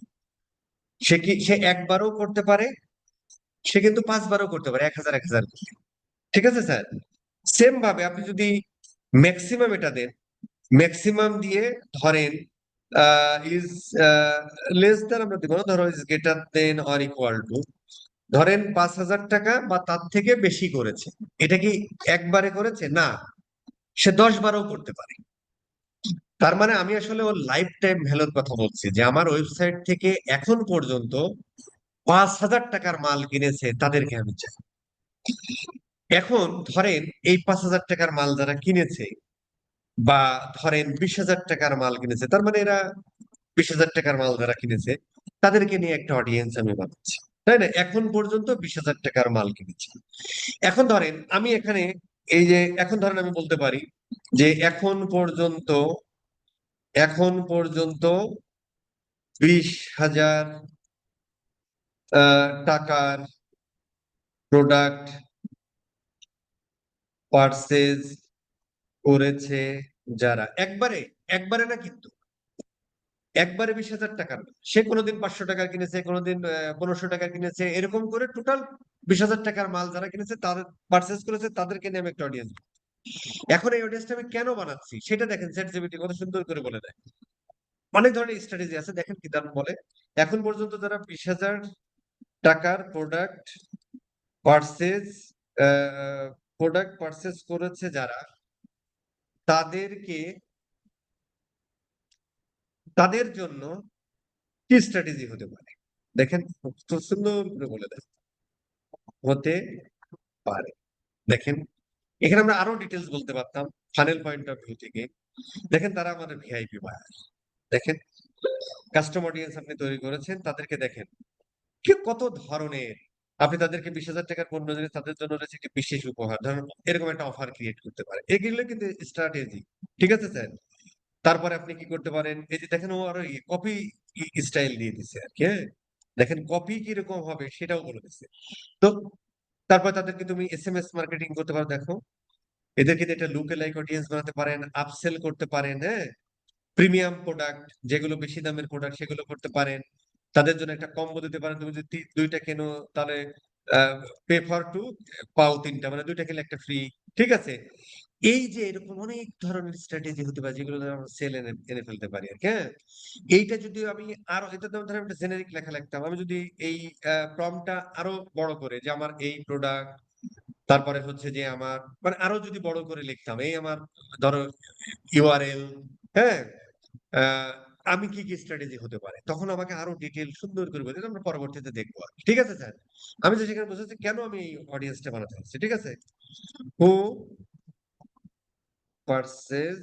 সে একবারও করতে পারে, সে কিন্তু 5 বারও করতে পারে, 1000 করে। ঠিক আছে স্যার? সেম ভাবে আপনি যদি ম্যাক্সিমাম এটা দেন, ম্যাক্সিমাম দিয়ে ধরেন ইজ লেস দেন আমরা দিব না, ধরো is greater than or equal two, ধরেন 5,000 টাকা বা তার থেকে বেশি করেছে। এটা কি একবারে করেছে? না, সে 10 বারও করতে পারে। তার মানে আমি আসলে ওর লাইফ টাইম ভ্যালুর কথা বলছি, যে আমার ওয়েবসাইট থেকে এখন পর্যন্ত 5,000 টাকার মাল কিনেছে তাদেরকে আমি চাই। এখন ধরেন এই 5,000 টাকার মাল যারা কিনেছে, বা ধরেন 20,000 টাকার মাল কিনেছে, তার মানে এরা 20,000 টাকার মাল যারা কিনেছে তাদেরকে নিয়ে একটা অডিয়েন্স আমি বানাচ্ছি, তাই না? এখন পর্যন্ত 20,000 টাকার মাল কিনেছি। এখন ধরেন আমি এখানে এই যে এখন ধরেন আমি বলতে পারি যে এখন পর্যন্ত 20,000 টাকার প্রোডাক্ট পারচেজ করেছে যারা, একবারে একবারে না কিন্তু, একবারে 20,000 টাকার না। সে কোনোদিন 500 টাকার কিনেছে, কোনোদিন 1500 টাকার কিনেছে, এরকম করে টোটাল 20,000 টাকার মাল যারা কিনেছে, তাদের পারচেজ করেছে, তাদেরকে নিয়ে আমি একটা অডিয়েন্স। এখন এই অডিয়েন্সটা আমি কেন বানাচ্ছি সেটা দেখেন, চ্যাটজিপিটি কত সুন্দর করে বলে দেয়। অনেক ধরনের স্ট্র্যাটেজি আছে, দেখেন কি তার বলে। এখন পর্যন্ত যারা 20,000 টাকার পারচেজ প্রোডাক্ট পারচেজ করেছে যারা, তাদেরকে তাদের জন্য কি স্ট্র্যাটেজি হতে পারে, দেখেন খুব সুন্দর করে বলে দেয়। হতে পারে, দেখেন এখানে আমরা আরো ডিটেলস বলতে পারতাম ফানেল পয়েন্ট অফ ভিউ থেকে। দেখেন তারা আমাদের ভিআইপি বায়ার, দেখেন কাস্টম অডিয়েন্স আপনি তৈরি করেছেন, তাদেরকে দেখেন কি কত ধরনের। আপনি তাদেরকে 20,000 টাকার পণ্য দিলে তাদের জন্য রয়েছে একটি বিশেষ উপহার, ধরুন এরকম একটা অফার ক্রিয়েট করতে পারে, এগুলো কিন্তু স্ট্র্যাটেজি। ঠিক আছে স্যার? তারপরে আপনি কি করতে পারেন, এই যে দেখেন ও আরো কপি স্টাইল দিয়ে দিচ্ছে আর কি, হ্যাঁ? দেখেন কপি কিরকম হবে সেটাও বলে দিচ্ছে। তো তারপর তাদেরকে তুমি এসএমএস মার্কেটিং করতে পারো, দেখো এদেরকে দিয়ে একটা লুকে লাইক অডিয়েন্স বানাতে পারেন, আপসেল করতে পারেন, হ্যাঁ? প্রিমিয়াম প্রোডাক্ট যেগুলো বেশি দামের প্রোডাক্ট সেগুলো করতে পারেন, তাদের জন্য একটা কম্বো দিতে পারেন, তুমি যদি দুইটা কেনো তাহলে পে ফর টু পাও তিনটা, মানে দুইটা কিনলে একটা ফ্রি। ঠিক আছে? এই যে এরকম অনেক ধরনের স্ট্র্যাটেজি হতে পারে যেগুলো দ্বারা আমরা সেল এনে এনে ফেলতে পারি আর কি, হ্যাঁ? এইটা যদি আমি আরো, এটা তো ধরেন একটা জেনেরিক লেখা লিখতাম, আমি যদি এই প্রম্পটটা আরো বড় করে, যে আমার এই প্রোডাক্ট, তারপরে হচ্ছে যে আমার মানে আরো যদি বড় করে লিখতাম, এই আমার ধরো ইউআরএল, হ্যাঁ? আহ, আমি কি কি স্ট্র্যাটেজি হতে পারে, তখন আমাকে আরো ডিটেল সুন্দর করে বলতে, আমরা পরবর্তীতে দেখবো আর কি। ঠিক আছে স্যার? আমি তো সেখানে বুঝেছি কেন আমি এই অডিয়েন্সটা বানাতে চাচ্ছি। ঠিক আছে? হু পারচেজ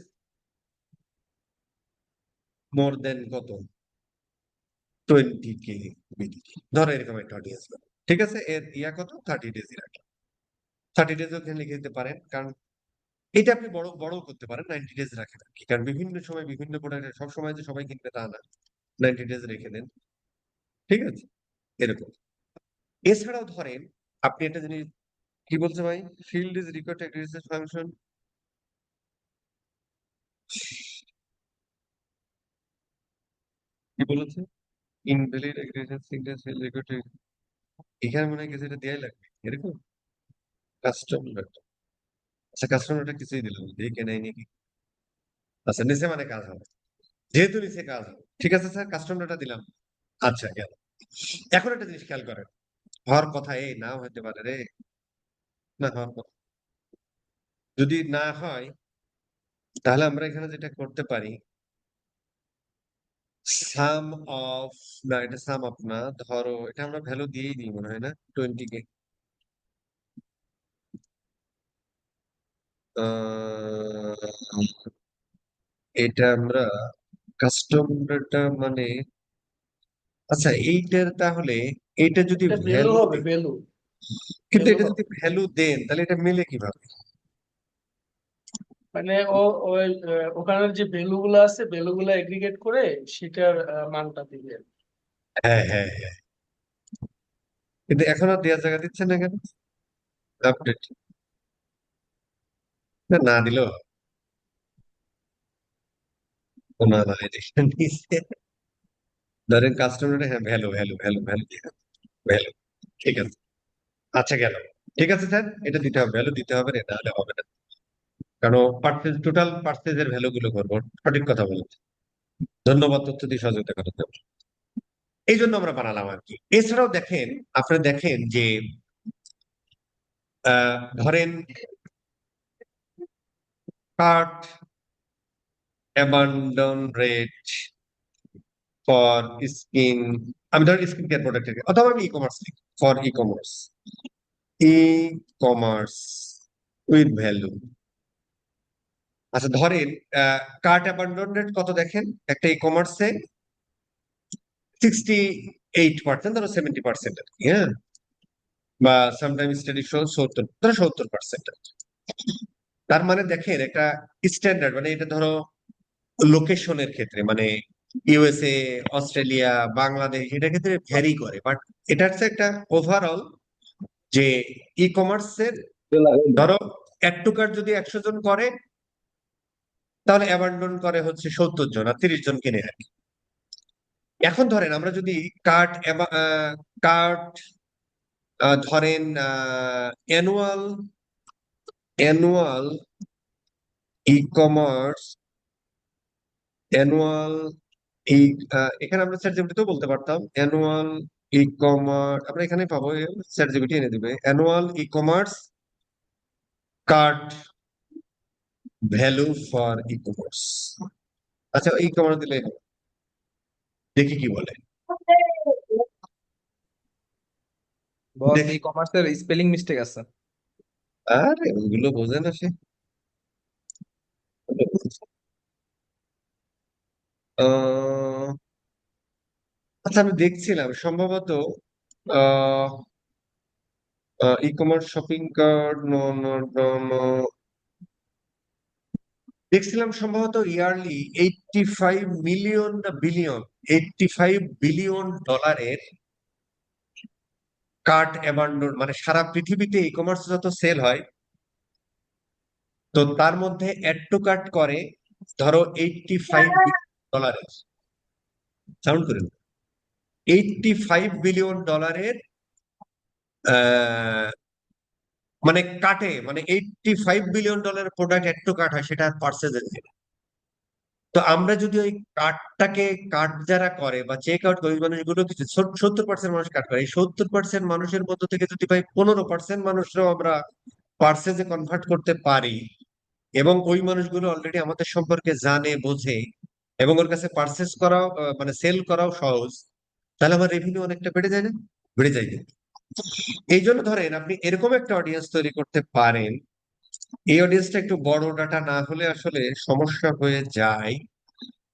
মোর দেন কত 20K বিডি, ধরো এরকম একটা অডিয়েন্স। ঠিক আছে? এর ইয়া কত 30 ডেজ রাখলাম, 30 ডেজ ওখানে লিখে দিতে পারেন, কারণ এটা আপনি বড় বড় করতে পারেন, 90 ডেজ রাখেন আর কি, কারণ বিভিন্ন সময় বিভিন্ন প্রোডাক্ট সব সময় যে সবাই কিনবে তা না, 90 ডেজ রেখে দেন। ঠিক আছে? এরকম। এছাড়াও ধরেন আপনি একটা জিনিস, কি বলছে ভাই, field is required research function, কি বলেছে? Invalid aggregation signature field required, এখানে মনে হয় কিছু এটা দেয়াই লাগবে এরকম। কাস্টম ডাটা, আচ্ছা কাস্টম ডাটা কিছুই দিল না, দেখে নেই নাকি? আচ্ছা নিচে মানে কাজ হবে, যেহেতু নিচে কাজ হবে। ঠিক আছে স্যার, কাস্টম ডাটা দিলাম। আচ্ছা গেল। এখন একটা জিনিস খেয়াল করেন, হওয়ার কথা এই নাও হতে পারে রে, না হওয়ার কথা যদি না হয়, তাহলে আমরা এখানে যেটা করতে পারি, সাম অফ, না এটা সাম অফ না, ধরো এটা আমরা ভ্যালু দিয়েই দিই মনে হয় না, 20K। এটা আমরা কাস্টম ডাটা মানে, আচ্ছা এইটার তাহলে, এটা যদি এটা ভ্যালু ভ্যালু হবে, ভ্যালু কিন্তু ভ্যালু এটা যদি হবে। ভ্যালু দেন তাহলে এটা মেলে কিভাবে? মানে ও ওই ওখানের যে ভ্যালু গুলো আছে, ভ্যালু গুলো এগ্রিগেট করে সেটার মানটা দিবে। হ্যাঁ হ্যাঁ হ্যাঁ, কিন্তু এখন আর দেওয়ার জায়গা দিচ্ছে না কেন? আপডেট না দিল, না না এটা নিচে ধরেন কাস্টমার, হ্যাঁ value value value value value, ঠিক আছে। আচ্ছা গেল, ঠিক আছে স্যার, এটা দিতে হবে, ভ্যালু দিতে হবে, না হলে হবে না, কারণ পার্সেজ টোটাল পার্সেজের ভ্যালু গুলো করবো। সঠিক কথা বলেছে, ধন্যবাদ তথ্য দিয়ে সহযোগিতা করার জন্য। এই জন্য আমরা বানালাম আর কি। এছাড়াও দেখেন, আপনি দেখেন যে ধরেন cart abandon rate for skin, আমি ধরেন স্কিন কেয়ার প্রোডাক্টের, অথবা আমি ই কমার্স লিখি, for e commerce, e commerce with value. আচ্ছা ধরেন কার্ট অ্যাবান্ডন রেট কত দেখেন একটা ই কমার্সে, 68%, ধরো 70% আর কি, হ্যাঁ, বা সামটাইম স্টাডি শো 70, ধরো 70%। তার মানে দেখেন একটা স্ট্যান্ডার্ড, মানে এটা ধরো লোকেশনের ক্ষেত্রে, মানে ইউএসএ, অস্ট্রেলিয়া, বাংলাদেশ, এটার ক্ষেত্রে ভ্যারি করে, বাট এটা হচ্ছে একটা ওভারঅল যে ই কমার্সের, ধরো অ্যাড টু কার্ট যদি 100 জন করে, তাহলে অ্যাবান্ডন করে হচ্ছে 70 জন, আর 30 জন কিনে আর কি। এখন ধরেন আমরা যদি কার্ট কার্ট ধরেন annual annual e commerce annual এই এখানে আমরা চ্যাট জিপিটিতেও বলতে পারতাম অ্যানুয়াল ই কমার্স, আমরা এখানে পাবো, চ্যাট জিপিটি এনে দিবে annual e commerce cart value for e commerce. আচ্ছা ই কমার্স দিলে হবে। দেখি কি বলে। বস, দেখি, ই কমার্সের স্পেলিং মিস্টেক আছে। আরে ওগুলো বোঝে না সে। আহ, আচ্ছা আমি দেখছিলাম সম্ভবত ecommerce shopping cart, no no no no, দেখছিলাম সম্ভবত ইয়ারলি 85 মিলিয়ন না বিলিয়ন, $85 বিলিয়ন কার্ট অ্যাবান্ডন, মানে সারা পৃথিবীতে ই কমার্স যত সেল হয়, তো তার মধ্যে অ্যাড টু কার্ট করে ধরো $85 বিলিয়ন, সাউন্ড করেন, $85 বিলিয়ন মানে কাটে, মানে $85 billion product add to cart হয়, সেটা পার্সেজের। তো আমরা যদি ওই কার্ডটাকে, কার্ড যারা করে বা চেক আউট করে, ওই মানুষগুলো কিছু 70% মানুষ কাট করে, এই 70% মানুষের মধ্য থেকে যদি ভাই 15% মানুষরাও আমরা পার্সেজে কনভার্ট করতে পারি, এবং ওই মানুষগুলো অলরেডি আমাদের সম্পর্কে জানে, বোঝে, এবং ওর কাছে পার্সেস করাও মানে সেল করাও সহজ, তাহলে আমার রেভিনিউ অনেকটা বেড়ে যায় না? বেড়ে যায় কিন্তু। এই জন্য ধরেন আপনি এরকম একটা অডিয়েন্স তৈরি করতে পারেন, এই অডিয়েন্সটা একটু বড় ডাটা না হলে আসলে সমস্যা হয়ে যায়।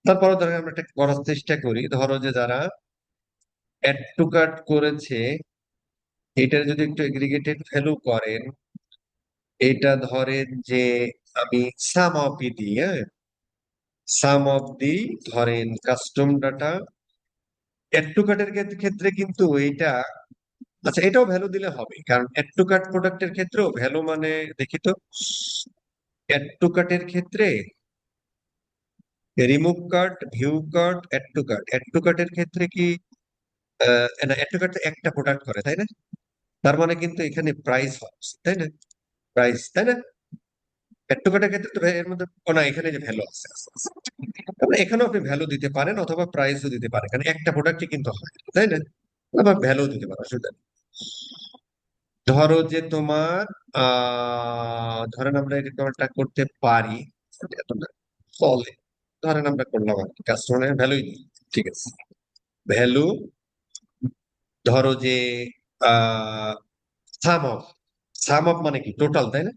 তারপরে ধরেন আমরা একটা করার চেষ্টা করি, ধরো যে যারা অ্যাড টু কার্ট করেছে, এটার যদি একটু এগ্রিগেটেড ভ্যালু করেন, এটা ধরেন যে আমি সাম অফ দিই, হ্যাঁ, সাম অফ দি, ধরেন কাস্টম ডাটা অ্যাড টু কার্টের ক্ষেত্রে কিন্তু এইটা, আচ্ছা এটাও ভ্যালু দিলে হবে, কারণ অ্যাড টু কার্ট প্রোডাক্টের ক্ষেত্রেও ভ্যালু, মানে দেখি তো, অ্যাড টু কার্টের ক্ষেত্রে remove cart, view cart, add to কার্টের ক্ষেত্রে কি না, অ্যাড টু কার্ট একটা প্রোডাক্ট করে তাই না? তার মানে কিন্তু এখানে প্রাইস হচ্ছে, তাই না? প্রাইস, তাই না? অ্যাড টু কার্টের ক্ষেত্রে তো এর মধ্যে, ও না, এখানে যে ভ্যালু আছে, তারপরে এখানেও আপনি ভ্যালু দিতে পারেন অথবা প্রাইসও দিতে পারেন, কারণ একটা প্রোডাক্টই কিন্তু হয়, তাই না? আবার ভ্যালু দিতে পারেন, অসুবিধা নেই। ধরো যে তোমার ধরেন আমরা এটা করতে পারি, এত না, চলে, ধরেন আমরা করলাম আর কি, কাস্টমারের ভ্যালুই দিই, ঠিক আছে, ভ্যালু, ধরো যে আহ সাম অফ, সাম অফ মানে কি টোটাল, তাই না?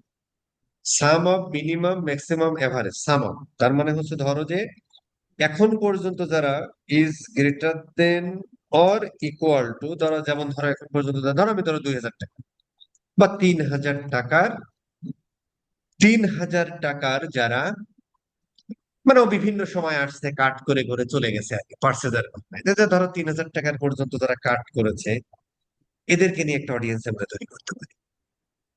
Sum of minimum maximum average, sum of, তার মানে হচ্ছে ধরো যে এখন পর্যন্ত যারা is greater than or equal to, ধরো যেমন ধরো এখন পর্যন্ত ধরো আমি ধরো 2000 টাকা বা 3000 টাকার, 3000 টাকার যারা, মানে ও বিভিন্ন সময় আসছে কাট করে করে চলে গেছে আর কি, পার্সেজার, ধরো 3000 টাকার পর্যন্ত যারা কাট করেছে, এদেরকে নিয়ে একটা অডিয়েন্স আমরা তৈরি করতে পারি।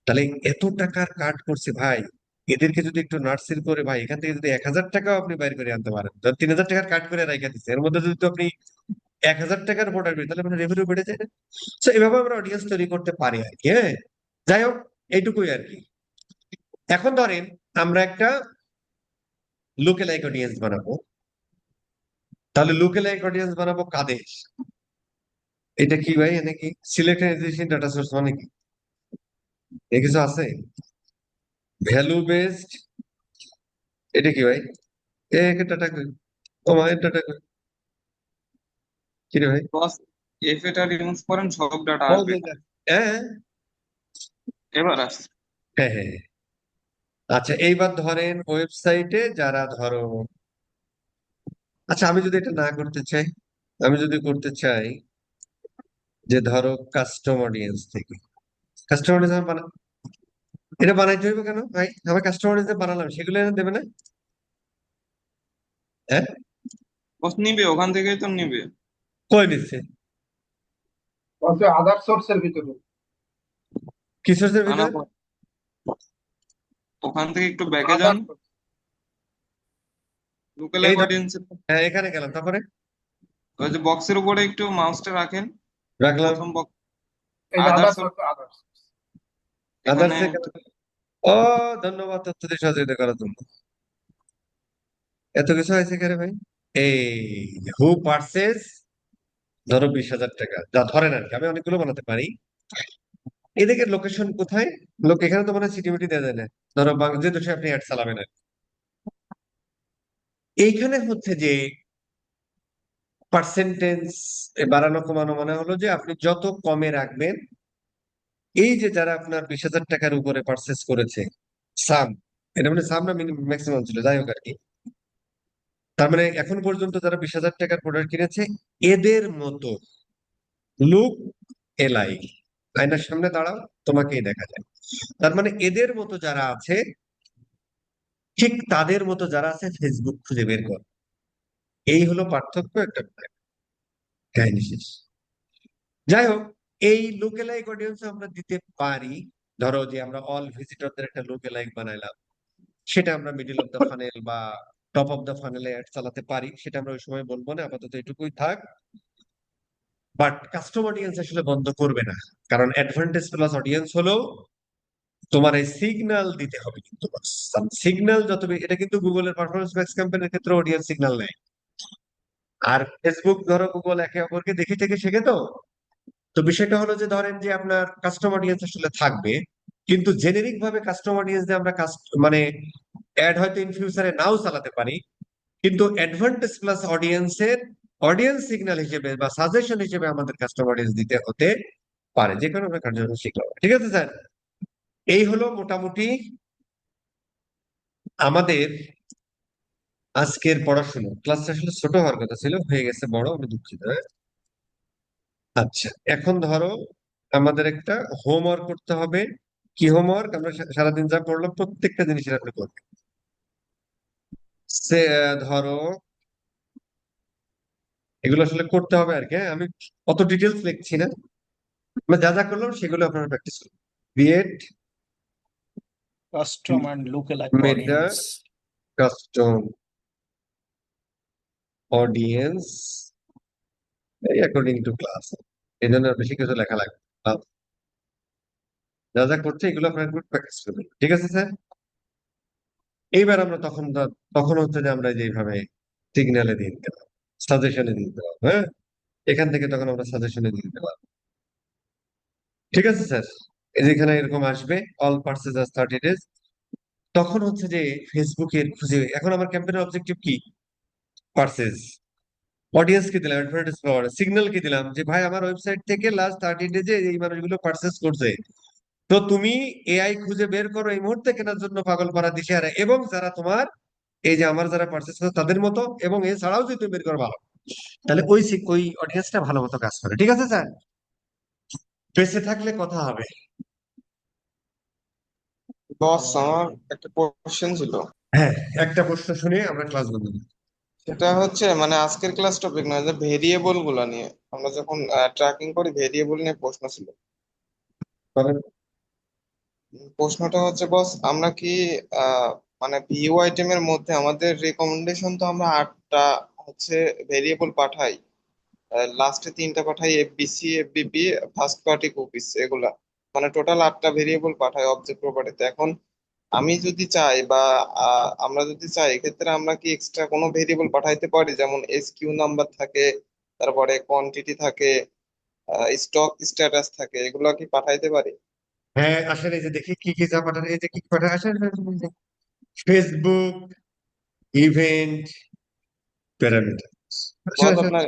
তাহলে এত টাকার কাট করছে ভাই, এদেরকে যদি একটু নার্সিল করে ভাই, এখান থেকে যদি 1000 টাকাও আপনি বাইর করে আনতে পারেন, ধর 3000 টাকার কাট করে রাখা দিচ্ছে, এর মধ্যে যদি তো আপনি 1000 টাকার প্রোডাক্ট বের তাহলে আপনার রেভিনিউ বেড়ে যায় না? তো এভাবে আমরা অডিয়েন্স তৈরি করতে পারি আর কি। হ্যাঁ, যাই হোক, এইটুকুই আর কি। এখন ধরেন আমরা একটা লুকেলাইক অডিয়েন্স বানাবো। তাহলে লুকেলাইক অডিয়েন্স বানাবো কাদের? এটা কি ভাই, এনে কি সিলেক্ট এডিশন ডাটা সোর্স মানে কি? এ কিছু আছে? ভ্যালু বেসড, এটা কি ভাই? এ ডাটা কই? ও মায়ের ডাটা কই? কি রে ভাই? বস এফ এটা রিমুভ করেন সব ডাটা ও আসবে। হ্যাঁ এবার আসছে। হ্যাঁ হ্যাঁ। আচ্ছা, এইবার ধরেন ওয়েবসাইটে যারা ধরো, আচ্ছা আমি যদি এটা না করতে চাই, আমি যদি করতে চাই যে ধরো কাস্টম অডিয়েন্স থেকে, কাস্টম অডিয়েন্স এটা বানাইতে হইবে কেন ভাই? আমার কাস্টম অডিয়েন্স বানালাম, সেগুলো এনে দেবে না? হ্যাঁ, বস নিবে, ওখান থেকেই তো নিবে। কই নিচ্ছে? বলছে আদার সোর্সের ভিতরে। কি সোর্সের না না ভিতরে? boss, ওখান থেকে একটু ব্যাকে আদার যান, এই লুকেলাইক ধর, অডিয়েন্সের হ্যাঁ এখানে গেলাম, তারপরে ওই যে বক্সের উপরে একটু মাউসটা রাখেন, রাখলাম। প্রথম বক্স এই যে আদার আদার সোর্স, সোর্স আদার। আদার্স এখানে ও, ধন্যবাদ তথ্য দিয়ে সহযোগিতা করার জন্য। এত কিছু হয়েছে কেন ভাই? এই হু পারচেজ, ধরো 20,000 টাকা, যা ধরেন আর কি, আমি অনেকগুলো বানাতে পারি। এদিকে লোকেশন কোথায়? লোক এখানে তো মানে সিটিভিটি দেওয়া যায় না, ধরো যে দেশে আপনি অ্যাড চালাবেন আর কি। এইখানে হচ্ছে যে পার্সেন্টেজ বাড়ানো কমানো মানে হলো যে আপনি যত কমে রাখবেন, এই যে যারা আপনার 20,000 টাকার উপরে পারচেস করেছে, সাম, এটা মানে সাম না ম্যাক্সিমাম ছিল, যাই হোক আর কি, তার মানে এখন পর্যন্ত যারা 20,000 টাকার প্রোডাক্ট কিনেছে, এদের মতো লুক এলাই, আয়নার সামনে দাঁড়াও, তোমাকেই দেখা যায়। তার মানে এদের মতো যারা আছে, ঠিক তাদের মতো যারা আছে ফেসবুক খুঁজে বের কর। এই হলো পার্থক্য, একটা কাহিনী শেষ। যাই হোক, এই লুকেলাইক অডিয়েন্স আমরা দিতে পারি। ধরো যে আমরা অল ভিজিটরদের একটা লুকেলাইক বানাইলাম, সেটা আমরা মিডল অফ দ্য ফানেল বা টপ অফ দ্য ফানেলে অ্যাড চালাতে পারি, সেটা আমরা ওই সময় বলবো না, আপাতত এটুকুই থাক। বাট কাস্টম অডিয়েন্স আসলে বন্ধ করবে না, কারণ অ্যাডভান্টেজ প্লাস অডিয়েন্স হলো তোমার এই সিগন্যাল দিতে হবে কিন্তু। সিগন্যাল যত এটা কিন্তু গুগলের পারফরমেন্স ম্যাক্স ক্যাম্পেইনের ক্ষেত্রে অডিয়েন্স সিগন্যাল নেয়। আর ফেসবুক ধরো গুগল একে অপরকে দেখে থেকে শেখে। তো তো বিষয়টা হলো যে ধরেন যে আপনার কাস্টম অডিয়েন্স আসলে থাকবে, কিন্তু জেনেরিক ভাবে কাস্টম অডিয়েন্স দিয়ে আমরা মানে অ্যাড হয়তো ইন ফিউচারে নাও চালাতে পারি, কিন্তু অ্যাডভান্টেজ প্লাস অডিয়েন্সের অডিয়েন্স সিগন্যাল হিসেবে বা সাজেশন হিসেবে আমাদের কাস্টম অডিয়েন্স দিতে হতে পারে, যে কোনো আমরা কার্যক্রম শিখলাম। ঠিক আছে স্যার, এই হলো মোটামুটি আমাদের আজকের পড়াশোনা। ক্লাসটা আসলে ছোট হওয়ার কথা ছিল, হয়ে গেছে বড়, আমি দুঃখিত। হ্যাঁ? আচ্ছা, এখন ধরো আমাদের একটা হোমওয়ার্ক করতে হবে। কি হোমওয়ার্ক? আমরা সারাদিন যা পড়লাম প্রত্যেকটা জিনিসের আপনি করবেন। সে ধরো এগুলো আসলে করতে হবে আর কি। হ্যাঁ? আমি অত ডিটেলস লিখছি না, আমরা যা যা করলাম সেগুলো আপনারা প্র্যাকটিস করুন। Create custom and lookalike Meta audience. Custom audience according to class. এই জন্য বেশি কিছু লেখা লাগবে না। যা যা করছে এগুলো আপনারা প্র্যাকটিস করবেন। ঠিক আছে স্যার? এইবার আমরা তখন হচ্ছে যে আমরা যেভাবে সিগন্যালে দিয়ে দিতে পারবো, সাজেশনে দিয়ে দিতে পারবো। হ্যাঁ, এখান থেকে তখন আমরা সাজেশনে দিয়ে দিতে পারবো। ঠিক আছে স্যার? যেখানে এরকম আসবে অল পার্সেস 30 days, তখন হচ্ছে যে ফেসবুকের খুঁজে, এখন আমার ক্যাম্পেইনের অবজেক্টিভ কি? পার্সেস। অডিয়েন্স কি দিলাম? অ্যাডভার্টাইজ পাওয়ার সিগন্যাল কি দিলাম যে ভাই আমার ওয়েবসাইট থেকে লাস্ট 30 days এই মানুষগুলো পার্সেস করছে। তো তুমি এআই খুঁজে বের করো এই মুহূর্তে কেনার জন্য পাগল পারা দিশেহারা, এবং যারা তোমার এই যে আমার যারা পার্চেস করে তাদের মতো, এবং এছাড়াও যদি তুমি বের করো ভালো, তাহলে ওই অডিয়েন্সটা ভালো মতো কাজ করে। ঠিক আছে স্যার? বেঁচে থাকলে কথা হবে। বস আমার একটা কোশ্চেন ছিল। হ্যাঁ, একটা প্রশ্ন শুনে আমরা ক্লাস বন্ধ করি। সেটা হচ্ছে মানে আজকের ক্লাস টপিক না, যে ভেরিয়েবল গুলা নিয়ে আমরা যখন ট্র্যাকিং করি, ভেরিয়েবল নিয়ে প্রশ্ন ছিল। বলেন। প্রশ্নটা হচ্ছে বস, আমরা কি মানে ভিউ আইটেমের মধ্যে আমাদের রেকমেন্ডেশন তো আমরা 8টা হচ্ছে ভেরিয়েবল পাঠাই, লাস্টে তিনটা পাঠাই এফবিসি, এফবিপি, ফার্স্ট পার্টি কুকিজ, এগুলা মানে টোটাল 8টা ভেরিয়েবল পাঠাই অবজেক্ট প্রপার্টিতে। এখন আমি যদি চাই বা আমরা যদি চাই, এক্ষেত্রে আমরা কি এক্সট্রা কোনো ভেরিয়েবল পাঠাইতে পারি? যেমন এসকিউ নাম্বার থাকে, তারপরে কোয়ান্টিটি থাকে, স্টক স্ট্যাটাস থাকে, এগুলো কি পাঠাইতে পারি? হ্যাঁ, আসলে এই যে দেখি কি কি যা পাঠান, এই যে কি কি পাঠান আসলে ফেসবুক ইভেন্ট প্যারামিটার। বস আপনার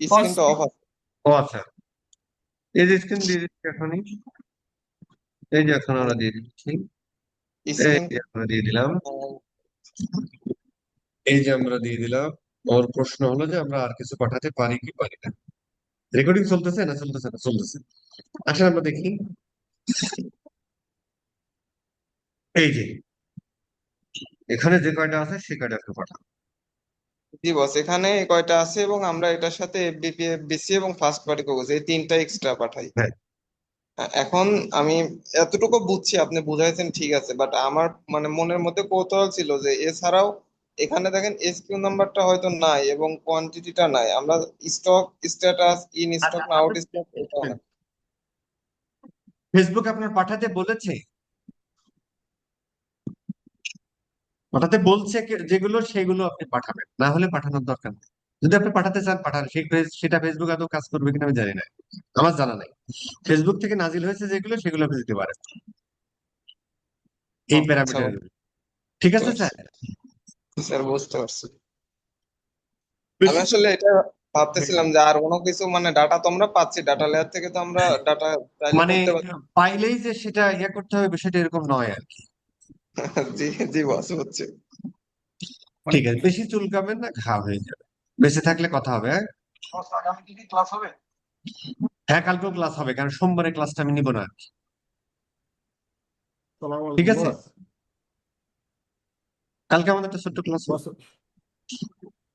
স্ক্রিনটা অফ আছে। ও আচ্ছা, এই যে স্ক্রিন দিয়ে দিচ্ছি এখনই, এই যে এখন আমরা দিয়ে দিচ্ছি, এই স্ক্রিন যে আমরা দিয়ে দিলাম, এই যে আমরা দিয়ে দিলাম। ওর প্রশ্ন হলো যে আমরা আর কিছু পাঠাতে পারি কি পারি না। রেকর্ডিং চলতেছে না চলতেছে না? চলতেছে। আসলে আমরা দেখি, এই যে এখানে যে কয়টা আছে সে কয়টা একটু পাঠান। জি বস, এখানে এই কয়টা আছে এবং আমরা এটার সাথে এফবিপি, এফবিসি এবং ফার্স্ট পার্টি কুকিজ এই তিনটা এক্সট্রা পাঠাই। হ্যাঁ, এখন আমি এতটুকু বুঝছি, আপনি বুঝাইছেন ঠিক আছে, বাট আমার মানে মনের মধ্যে কৌতূহল ছিল যে এছাড়াও এখানে দেখেন এসকিউ নাম্বারটা হয়তো নাই এবং কোয়ান্টিটিটা নাই, আমরা স্টক স্ট্যাটাস, ইন আচ্ছা, স্টক না আউট স্টক, এটাও না। ফেসবুক আপনার পাঠাতে বলেছে, পাঠাতে বলছে যেগুলো সেগুলো আপনি পাঠাবেন, না হলে পাঠানোর দরকার নেই। যদি আপনি পাঠাতে চান পাঠান, সেটা ফেসবুক আদৌ কাজ করবে কিনা আমি জানি না, আমার জানা নাই। ফেসবুক থেকে নাজিল হয়েছে যেগুলো সেগুলো আপনি দিতে পারেন, এই আচ্ছা, প্যারামিটার। ঠিক বুঝতে আছে পারছি। স্যার? স্যার বুঝতে পারছি। আমি আসলে এটা ভাবতেছিলাম যে আর কোনো কিছু মানে ডাটা তো আমরা পাচ্ছি, ডাটা লেয়ার থেকে তো আমরা ডাটা চাইলে মানে পড়তে পারি। পাইলেই যে সেটা ইয়ে করতে হবে বিষয়টা এরকম নয় আর কি। জি জি বস, হচ্ছে। ঠিক আছে, বেশি চুলকাবেন না, ঘা হয়ে যাবে। বেঁচে থাকলে কথা হবে। হ্যাঁ, আগামী কি ক্লাস হবে? হ্যাঁ, কালকেও ক্লাস হবে, কারণ সোমবারে ক্লাসটা আমি নিব না। সালাম ঠিক আলাইকুম আছে, বস। কালকে আমাদের একটা ছোট্ট ক্লাস হবে। বস,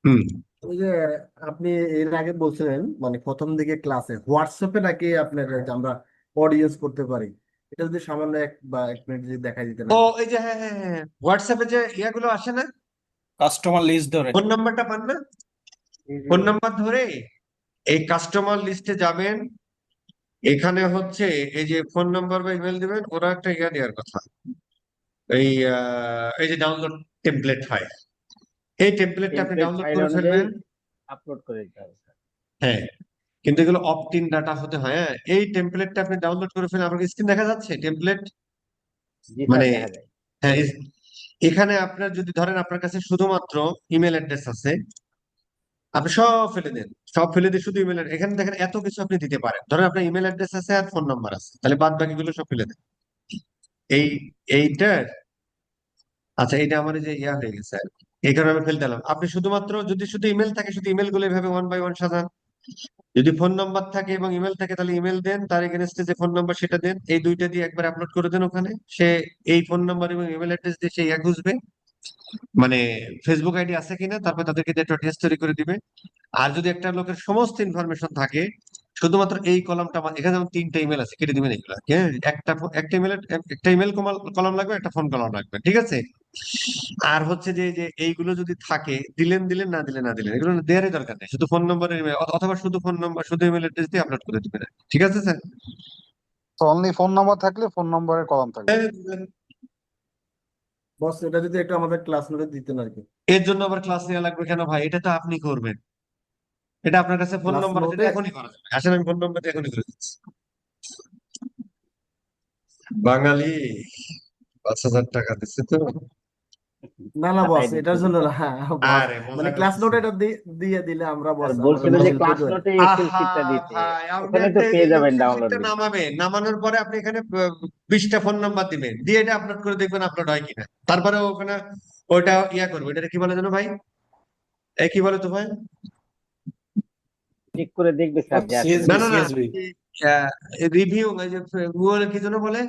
হুম। ওই যে আপনি এর আগে বলছিলেন মানে প্রথম দিকে ক্লাসে হোয়াটসঅ্যাপে নাকি আপনার যে আমরা অডিয়েন্স করতে পারি, এটা যদি সামান্য এক মিনিট যদি দেখাই দিতেন ও, আর কি। এই যে হ্যাঁ হ্যাঁ হ্যাঁ, হোয়াটসঅ্যাপে যে ইয়াগুলো আসে না, কাস্টমার লিস্ট ধরে। ফোন নাম্বারটা পান না, ফোন নাম্বার ধরে এই কাস্টমার লিস্টে যাবেন। এখানে হচ্ছে এই যে ফোন নাম্বার বা ইমেল দিবেন, ওরা একটা ইয়া দেওয়ার কথা, এই এই যে ডাউনলোড টেমপ্লেট ফাইল, এই টেমপ্লেটটা আপনি টেমপ্লেট ডাউনলোড ফাইল করে অনুযায়ী ফেলবেন। আপলোড করে দিতে হবে স্যার। হ্যাঁ, কিন্তু এগুলো অপট ইন ডাটা হতে হয়। হ্যাঁ, এই টেমপ্লেটটা আপনি ডাউনলোড করে ফেলেন। আপনার স্ক্রিন দেখা যাচ্ছে টেমপ্লেট? জি স্যার, মানে দেখা যায়। হ্যাঁ, এখানে আপনার যদি ধরেন আপনার কাছে শুধুমাত্র ইমেল অ্যাড্রেস আছে, আপনি সব ফেলে দেন, সব ফেলে দিয়ে শুধু ইমেল, এখানে দেখেন এত কিছু আপনি দিতে পারেন। ধরেন আপনার ইমেল অ্যাড্রেস আছে আর ফোন নাম্বার আছে, তাহলে বাদ বাকিগুলো সব ফেলে দেন। এই এইটার, আচ্ছা, এটা আমার এই যে ইয়া হয়ে গেছে আর কি। এই কারণে আমি ফেলতে দিলাম। আপনি শুধুমাত্র যদি শুধু ইমেল থাকে, শুধু ইমেল গুলো এভাবে ওয়ান বাই ওয়ান সাজান। যদি ফোন নাম্বার থাকে এবং ইমেল থাকে, তাহলে ইমেল দেন, তার এগেনস্টে যে ফোন নাম্বার সেটা দেন, এই দুইটা দিয়ে একবার আপলোড করে দেন ওখানে। সে এই ফোন নাম্বার এবং ইমেল অ্যাড্রেস দিয়ে সে ইয়া খুঁজবে, মানে ফেসবুক আইডি আছে কিনা, তারপর তাদেরকে দিয়ে একটা টেস্ট তৈরি করে দিবে। আর যদি একটা লোকের সমস্ত ইনফরমেশন থাকে, শুধুমাত্র এই কলামটা, এখানে যেমন 3টা ইমেল আছে, কেটে দিবেন এগুলা। হ্যাঁ, একটা ইমেল, একটা ইমেল কলাম লাগবে, একটা ফোন কলাম লাগবে। ঠিক আছে? আর হচ্ছে যে যে এইগুলো যদি থাকে, দিলেন দিলেন, না দিলেন না দিলেন, এগুলো দেওয়ারই দরকার নেই। শুধু ফোন নম্বরের ইমেল, অথবা শুধু ফোন নাম্বার, শুধু ইমেল অ্যাড্রেস দিয়ে আপলোড করে দিবেন। ঠিক আছে স্যার? তো অনলি ফোন নাম্বার থাকলে ফোন নাম্বারের কলাম থাকবে। হ্যাঁ, দিবেন। বস, এটা যদি একটু আমাদের ক্লাস নোটে দিতেন আর কি। এর জন্য আবার ক্লাস নেওয়া লাগবে কেন ভাই? এটা তো আপনি করবেন। এটা আপনার কাছে ফোন ক্লাস নম্বর আছে, নোটে এটা এখনই করা যাবে। আসলে আমি ফোন নম্বরটা এখনই করে দিচ্ছি। বাঙালি 5,000 টাকা দিচ্ছে তো। না না পাঠাই বস, দিচ্ছি এটার জন্য স্যার। না বস, আরে মানে মজা ক্লাস নোট করতেছি। এটা দিয়ে দিলে আমরা স্যার বস আমাদের বলছিল যে মডেল ক্লাস তৈরি হয়। নোটে এক্সেল আহা শিটটা দিতে, ভাই, আপনি ওখানে তো একটা পেয়ে এই যাবেন এক্সেল ডাউনলোড শিটটা লিংক। নামাবেন, নামানোর পরে আপনি এখানে 20টা ফোন নাম্বার দিবেন, দিয়ে এটা আপলোড করে দেখবেন আপলোড হয় কিনা। তারপরে ওখানে ওইটা ইয়া করবে, এটা কি বলে জানো ভাই? এই কি বলে তো ভাই? চেক করে দেখবে স্যার যে আসলে না সিএসবি না না, সিএসবি রিভিউ, গুগল কি যেন বলে,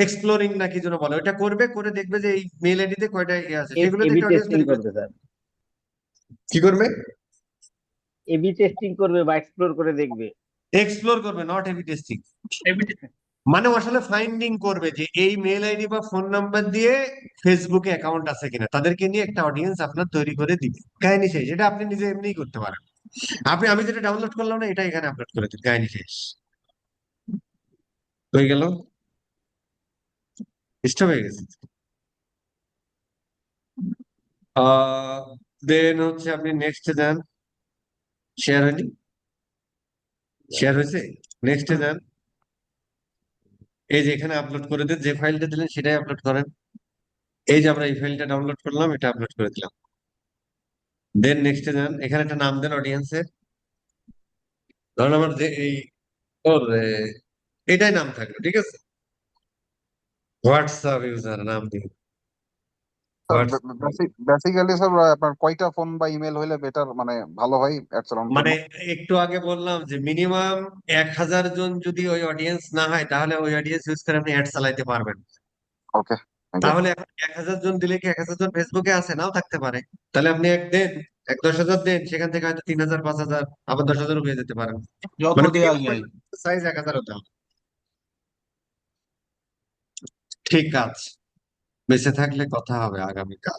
এক্সপ্লোরিং না কি যেন বলে, ওইটা করবে, করে দেখবে যে এই মেল আইডিতে কয়টা ইয়ে আছে, সেগুলোতে এবি একটা অডিয়েন্স টেস্টিং তৈরি করে করবে স্যার। কি করবে? এবি টেস্টিং করবে বা এক্সপ্লোর করে দেখবে। এক্সপ্লোর করবে, নট হেভি টেস্টিং। মানে ও আসলে ফাইন্ডিং করবে যে এই মেল আইডি বা ফোন নাম্বার দিয়ে ফেসবুকে অ্যাকাউন্ট আছে কিনা, তাদেরকে নিয়ে একটা অডিয়েন্স আপনার তৈরি করে দিবে। কাহিনী শেষ। এটা আপনি নিজে এমনিই করতে পারেন। আমি যেটা ডাউনলোড করলাম না এটা এখানে আপলোড করে দিন, কাহিনী শেষ হয়ে গেল, স্টপ হয়ে গেছে। দেন হচ্ছে আপনি নেক্সটে যান, শেয়ার হয়নি, শেয়ার হয়েছে, নেক্সটে যান, এই যে এখানে আপলোড করে দেন, যে ফাইলটা দিলেন সেটাই আপলোড করেন। এই যে আমরা এই ফাইলটা ডাউনলোড করলাম, এটা আপলোড করে দিলাম। দেন নেক্সটে যান, এখানে একটা নাম দেন অডিয়েন্সের, ধরুন আমার যে এই ওর এটাই নাম থাকলো, ঠিক আছে, হোয়াটসঅ্যাপ ইউজার নাম দিন, স্যার হোয়াটসঅ্যাপ। বেসিক্যালি স্যার আপনার কয়টা ফোন বা ইমেল হইলে বেটার মানে ভালো হয় অ্যাডস রান মানে জন্য? একটু আগে বললাম যে মিনিমাম 1000 জন যদি ওই অডিয়েন্স না হয় তাহলে ওই অডিয়েন্স ইউজ করে আপনি অ্যাড চালাইতে পারবেন। ওকে, থ্যাংক ইউ। তাহলে এখন 1000 জন দিলে কি 1000 জন ফেসবুকে আছে, নাও থাকতে পারে। তাহলে আপনি এক দেন, 10,000 দেন, সেখান থেকে হয়তো 3000 5000 আবার 10,000 পেয়ে যেতে পারেন। যত মানে দেওয়া যায়। সাইজ 1000 হতে হবে। ঠিক আছে, বেঁচে থাকলে কথা হবে আগামীকাল।